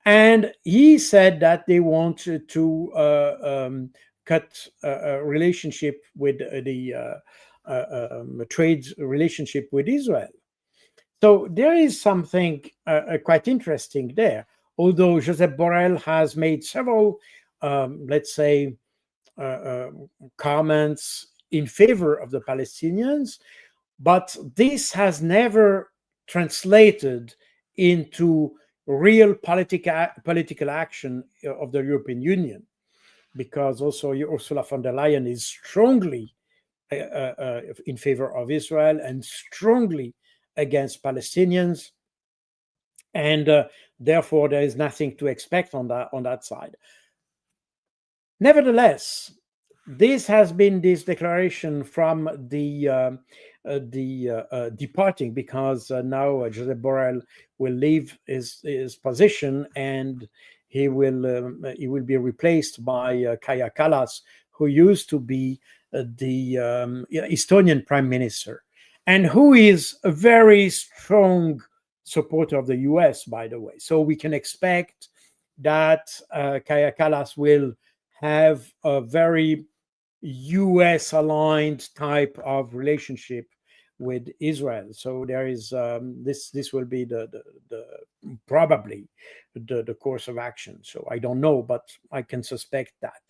And he said that they want to cut a relationship with the trade relationship with Israel. So there is something quite interesting there. Although Josep Borrell has made several, let's say, comments in favor of the Palestinians, but this has never translated into real political action of the European Union, because also Ursula von der Leyen is strongly in favor of Israel and strongly against Palestinians, and therefore there is nothing to expect on that side. Nevertheless, this has been this declaration from the departing, because now Josep Borrell will leave his position, and he will be replaced by Kaja Kallas, who used to be the Estonian prime minister, and who is a very strong supporter of the US, by the way. So we can expect that Kaja Kallas will have a very US aligned type of relationship with Israel. So there is this will be the probably the course of action. So I don't know, but I can suspect that.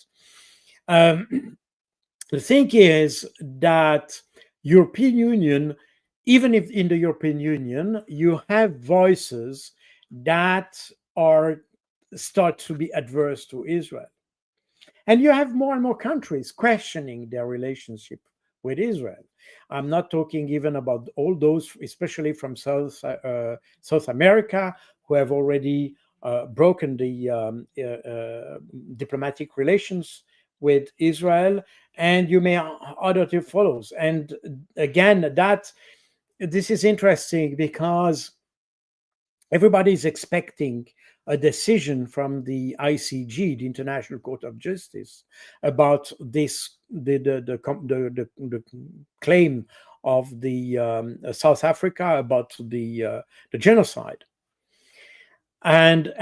The thing is that European Union, even if in the European Union you have voices that start to be adverse to Israel. And you have more and more countries questioning their relationship with Israel. I'm not talking even about all those, especially from South America, who have already broken the diplomatic relations with Israel, and you may other to follows. And again, this is interesting because everybody is expecting a decision from the ICJ, the International Court of Justice, about this the claim of the South Africa about the genocide, and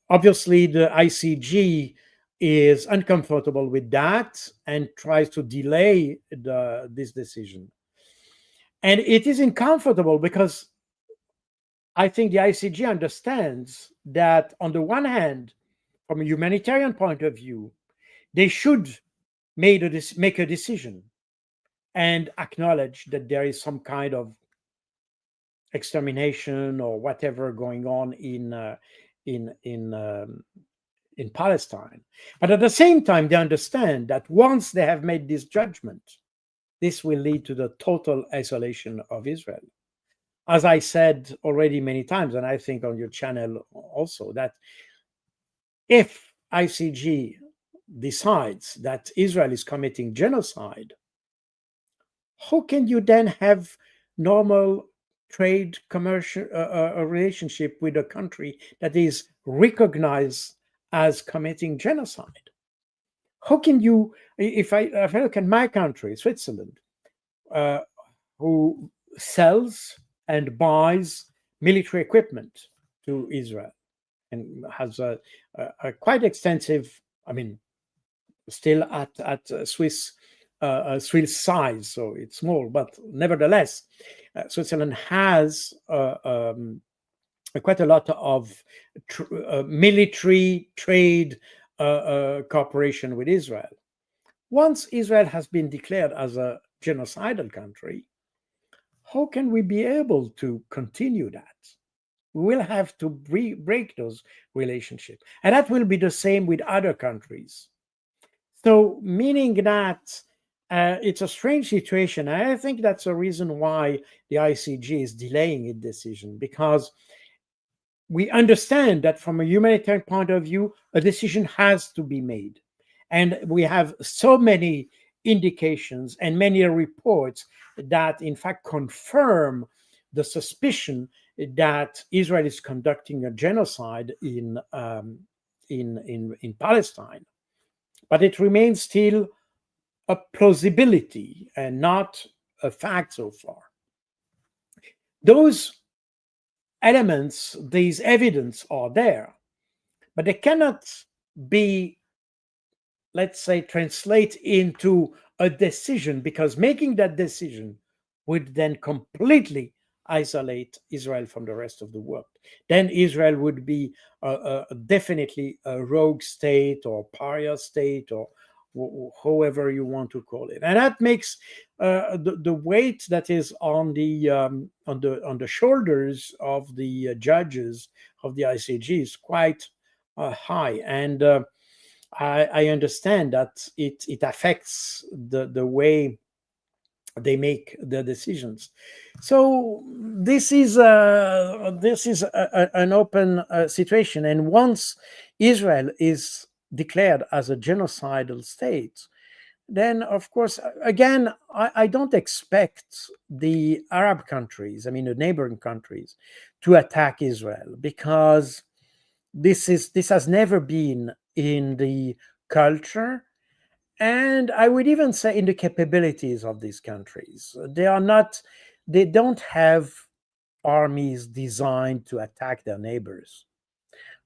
obviously the ICJ is uncomfortable with that and tries to delay this decision, and it is uncomfortable because I think the ICJ understands that, on the one hand, from a humanitarian point of view, they should make a decision and acknowledge that there is some kind of extermination or whatever going on in in Palestine. But at the same time, they understand that once they have made this judgment, this will lead to the total isolation of Israel. As I said already many times, and I think on your channel also, that if ICG decides that Israel is committing genocide, how can you then have normal trade commercial a relationship with a country that is recognized as committing genocide? How can you, if I look at my country, Switzerland, uh, who sells and buys military equipment to Israel and has a quite extensive, I mean, still at Swiss size, so it's small, but nevertheless, Switzerland has quite a lot of military trade cooperation with Israel. Once Israel has been declared as a genocidal country, how can we be able to continue that? We will have to break those relationships. And that will be the same with other countries. So, meaning that it's a strange situation. And I think that's a reason why the ICG is delaying its decision, because we understand that from a humanitarian point of view, a decision has to be made. And we have so many indications and many reports that, in fact, confirm the suspicion that Israel is conducting a genocide in Palestine. But it remains still a plausibility and not a fact so far. Those elements, these evidence are there, but they cannot be, let's say, translate into a decision, because making that decision would then completely isolate Israel from the rest of the world. Then Israel would be definitely a rogue state or pariah state, or however you want to call it, and that makes the weight that is on the shoulders of the judges of the ICG quite high, and I understand that it affects the way they make the decisions. So this is an open situation, and once Israel is declared as a genocidal state, then of course, again, I don't expect the Arab countries, I mean the neighboring countries, to attack Israel, because this has never been in the culture, and I would even say in the capabilities of these countries. They don't have armies designed to attack their neighbors.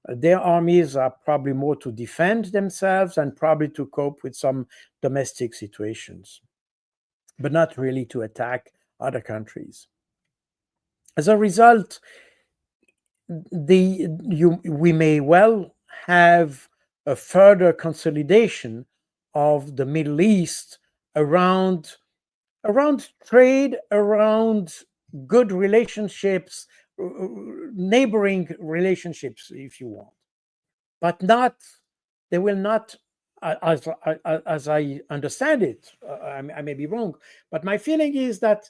Their armies are probably more to defend themselves and probably to cope with some domestic situations, but not really to attack other countries. As a result, we may well have a further consolidation of the Middle East around trade, around good relationships, neighboring relationships, if you want, but not. They will not, as I understand it. I may be wrong, but my feeling is that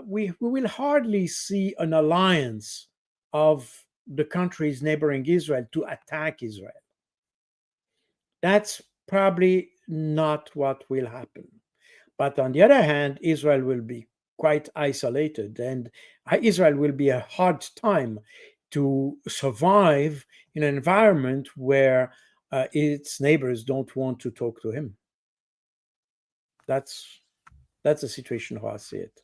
we will hardly see an alliance of the countries neighboring Israel to attack Israel. That's probably not what will happen. But on the other hand, Israel will be quite isolated, and Israel will be a hard time to survive in an environment where its neighbors don't want to talk to him. That's the situation how I see it.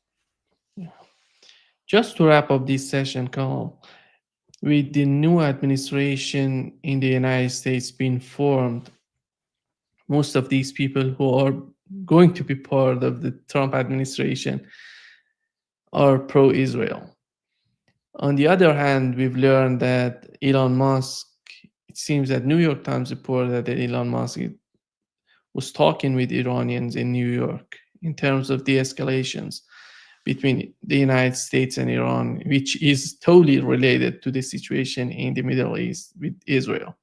Just to wrap up this session, Carl, with the new administration in the United States being formed, most of these people who are going to be part of the Trump administration are pro-Israel. On the other hand, we've learned that Elon Musk, it seems that New York Times reported that Elon Musk was talking with Iranians in New York in terms of de-escalations between the United States and Iran, which is totally related to the situation in the Middle East with Israel.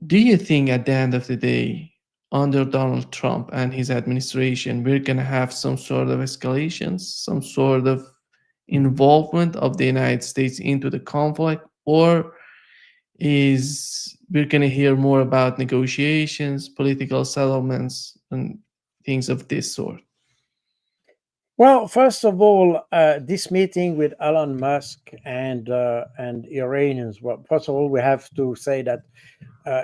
Do you think at the end of the day, under Donald Trump and his administration, we're going to have some sort of escalations, some sort of involvement of the United States into the conflict, or is we're going to hear more about negotiations, political settlements, and things of this sort? Well, first of all, this meeting with Elon Musk and Iranians. Well, first of all, we have to say that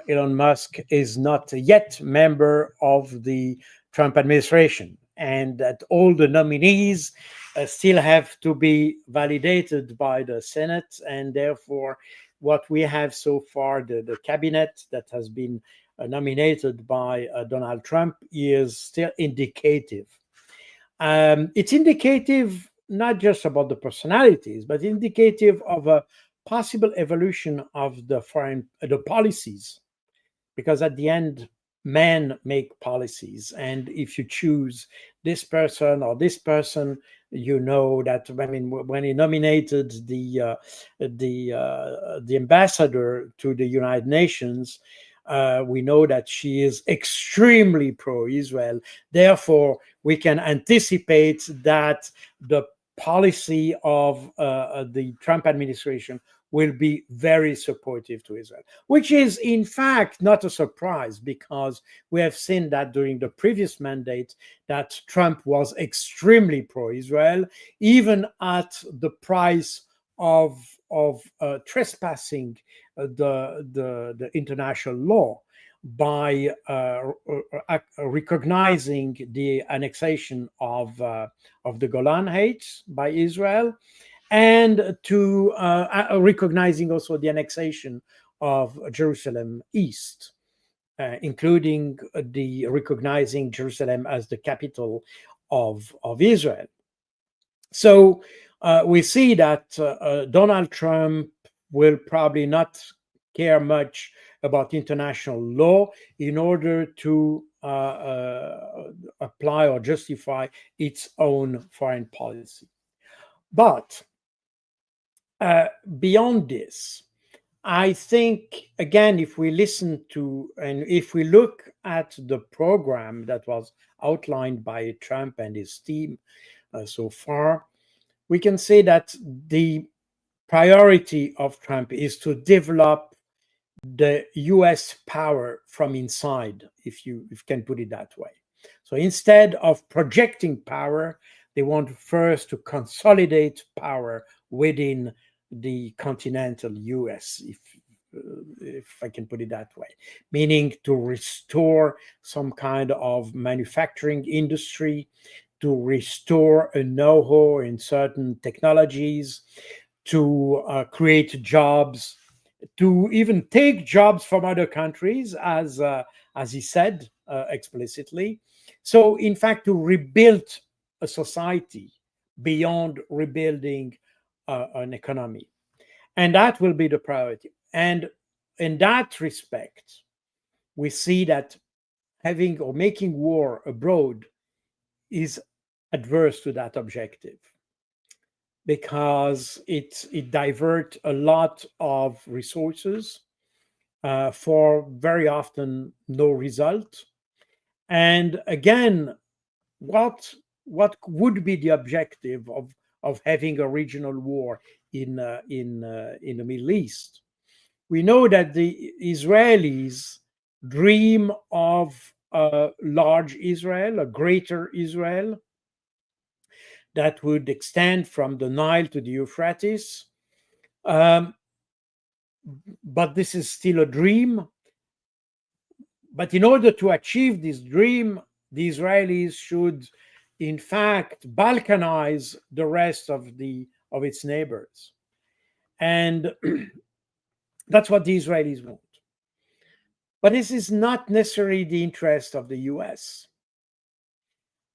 Elon Musk is not yet member of the Trump administration, and that all the nominees still have to be validated by the Senate, and therefore, what we have so far, the cabinet that has been nominated by Donald Trump, is still indicative. It's indicative not just about the personalities, but indicative of a possible evolution of the policies, because at the end, men make policies, and if you choose this person or this person, you know that. I mean, when he nominated the ambassador to the United Nations, we know that she is extremely pro-Israel. Therefore, we can anticipate that the policy of the Trump administration will be very supportive to Israel, which is in fact not a surprise, because we have seen that during the previous mandate that Trump was extremely pro-Israel, even at the price of trespassing the international law by recognizing the annexation of the Golan Heights by Israel, and to recognizing also the annexation of Jerusalem East, including the recognizing Jerusalem as the capital of Israel. So we see that Donald Trump will probably not care much about international law in order to apply or justify its own foreign policy. But beyond this, I think, again, if we listen to and if we look at the program that was outlined by Trump and his team so far, we can say that the priority of Trump is to develop the US power from inside, if you can put it that way. So instead of projecting power, they want first to consolidate power within the continental US, if I can put it that way, meaning to restore some kind of manufacturing industry, to restore a know-how in certain technologies, to create jobs, to even take jobs from other countries, as he said explicitly. So, in fact, to rebuild a society beyond rebuilding an economy, and that will be the priority. And in that respect, we see that having or making war abroad is adverse to that objective, because it diverts a lot of resources for very often no result. And again, what would be the objective of having a regional war in the Middle East? We know that the Israelis dream of a large Israel, a greater Israel, that would extend from the Nile to the Euphrates. But this is still a dream. But in order to achieve this dream, the Israelis should, in fact, balkanize the rest of its neighbors. And that's what the Israelis want. But this is not necessarily the interest of the US.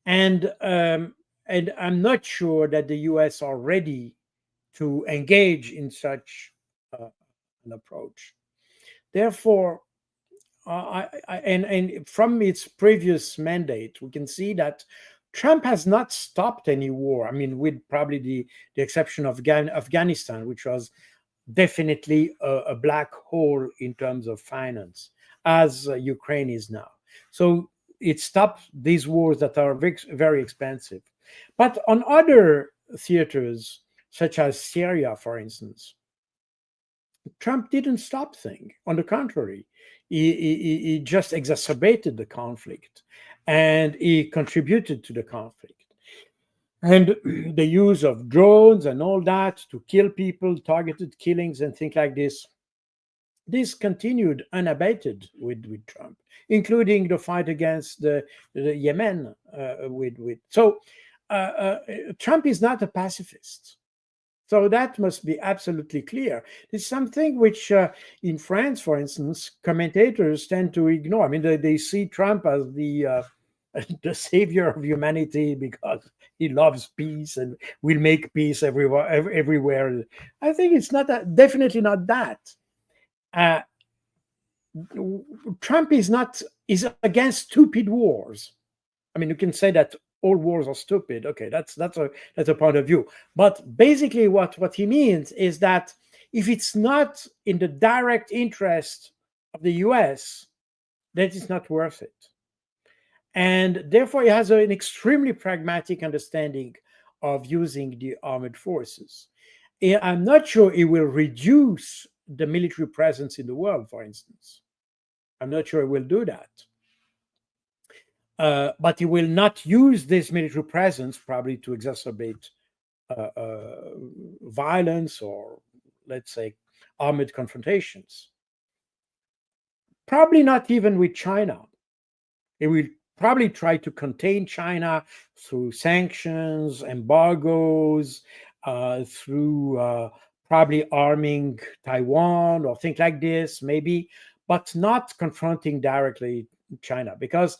And I'm not sure that the US are ready to engage in such an approach. Therefore, and from its previous mandate, we can see that Trump has not stopped any war. I mean, with probably the exception of Afghanistan, which was definitely a black hole in terms of finance, as Ukraine is now. So it stopped these wars that are very expensive. But on other theaters, such as Syria, for instance, Trump didn't stop things. On the contrary, he just exacerbated the conflict and he contributed to the conflict. And the use of drones and all that to kill people, targeted killings, and things like this continued unabated with Trump, including the fight against the Yemen. Trump is not a pacifist. So that must be absolutely clear. It's something which, in France, for instance, commentators tend to ignore. I mean, they see Trump as the savior of humanity because he loves peace and will make peace everywhere. I think it's not that, definitely not that. Uh, Trump is against stupid wars. I mean, you can say that all wars are stupid. Okay, that's a point of view. But basically, what he means is that if it's not in the direct interest of the U.S., then it's not worth it. And therefore, he has an extremely pragmatic understanding of using the armed forces. I'm not sure it will reduce the military presence in the world, for instance. I'm not sure it will do that. But he will not use this military presence probably to exacerbate violence or, let's say, armed confrontations. Probably not even with China. He will probably try to contain China through sanctions, embargoes, through probably arming Taiwan or things like this, maybe, but not confronting directly China, because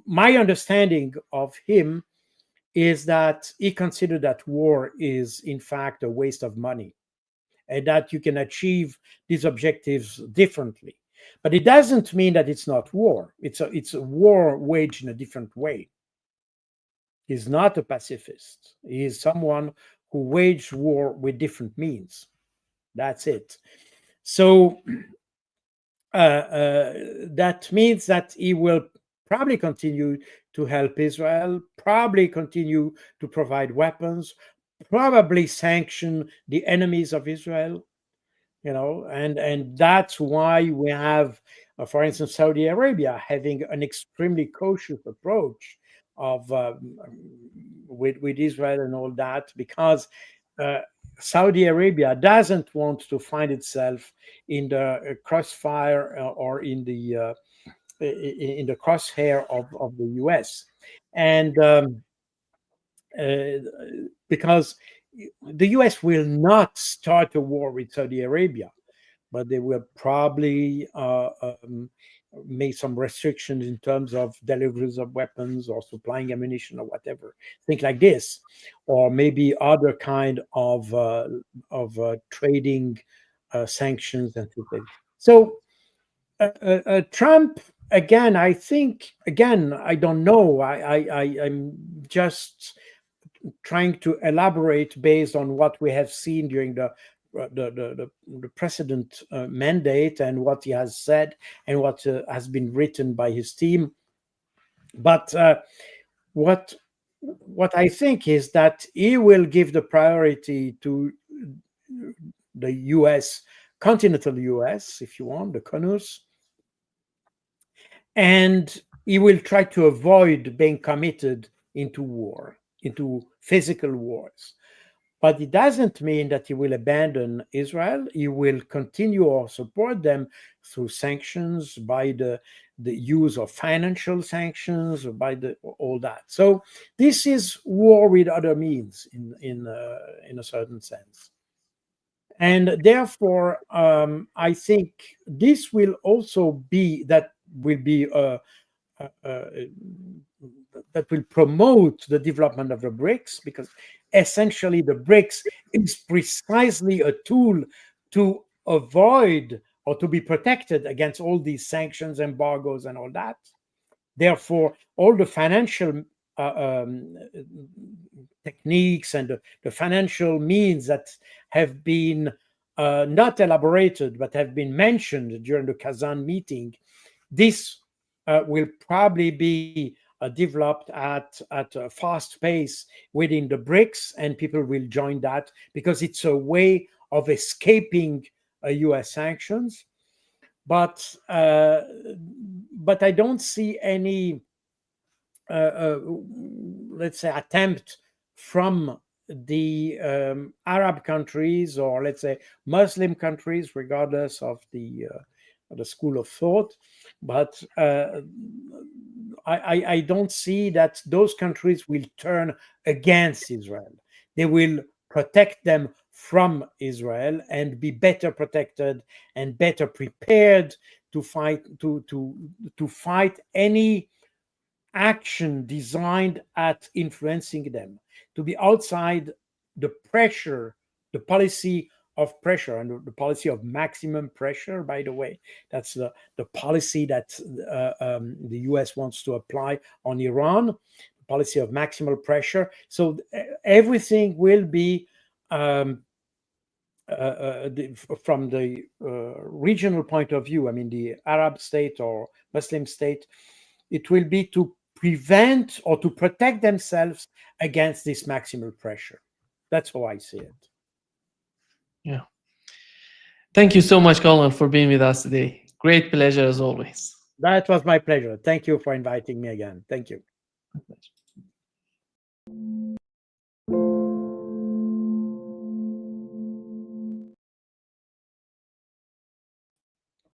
my understanding of him is that he considered that war is in fact a waste of money and that you can achieve these objectives differently. But it doesn't mean that it's not war. It's a war waged in a different way. He's not a pacifist. He is someone who waged war with different means. That's it. So that means that he will probably continue to help Israel, probably continue to provide weapons, probably sanction the enemies of Israel, and that's why we have, for instance, Saudi Arabia having an extremely cautious approach of with Israel and all that, because Saudi Arabia doesn't want to find itself in the crossfire or in the crosshair of the U.S. and because the U.S. will not start a war with Saudi Arabia, but they will probably make some restrictions in terms of deliveries of weapons or supplying ammunition or whatever, things like this, or maybe other kind of trading sanctions and things like that. So Trump, again, I think, again, I don't know. I'm just trying to elaborate based on what we have seen during the precedent mandate and what he has said and what has been written by his team. But what I think is that he will give the priority to the U.S., continental U.S., if you want, the CONUS, and he will try to avoid being committed into war, into physical wars. But it doesn't mean that he will abandon Israel. He will continue or support them through sanctions, by the use of financial sanctions, or by all that. So this is war with other means in a certain sense. And therefore, I think this will also be, that will be that will promote the development of the BRICS, because essentially the BRICS is precisely a tool to avoid or to be protected against all these sanctions, embargoes, and all that. Therefore, all the financial techniques and the financial means that have been not elaborated but have been mentioned during the Kazan meeting, this will probably be developed at a fast pace within the BRICS, and people will join that because it's a way of escaping US sanctions. But I don't see any let's say attempt from the Arab countries, or let's say Muslim countries, regardless of the school of thought. But I don't see that those countries will turn against Israel. They will protect them from Israel and be better protected and better prepared to fight to fight any action designed at influencing them, to be outside the pressure, the policy of pressure, and the policy of maximum pressure, by the way. That's the policy that the US wants to apply on Iran, the policy of maximal pressure. So everything will be from the regional point of view, I mean, the Arab state or Muslim state, it will be to prevent or to protect themselves against this maximal pressure. That's how I see it. Yeah. Thank you so much, Colin, for being with us today. Great pleasure as always. That was my pleasure. Thank you for inviting me again. Thank you. My pleasure.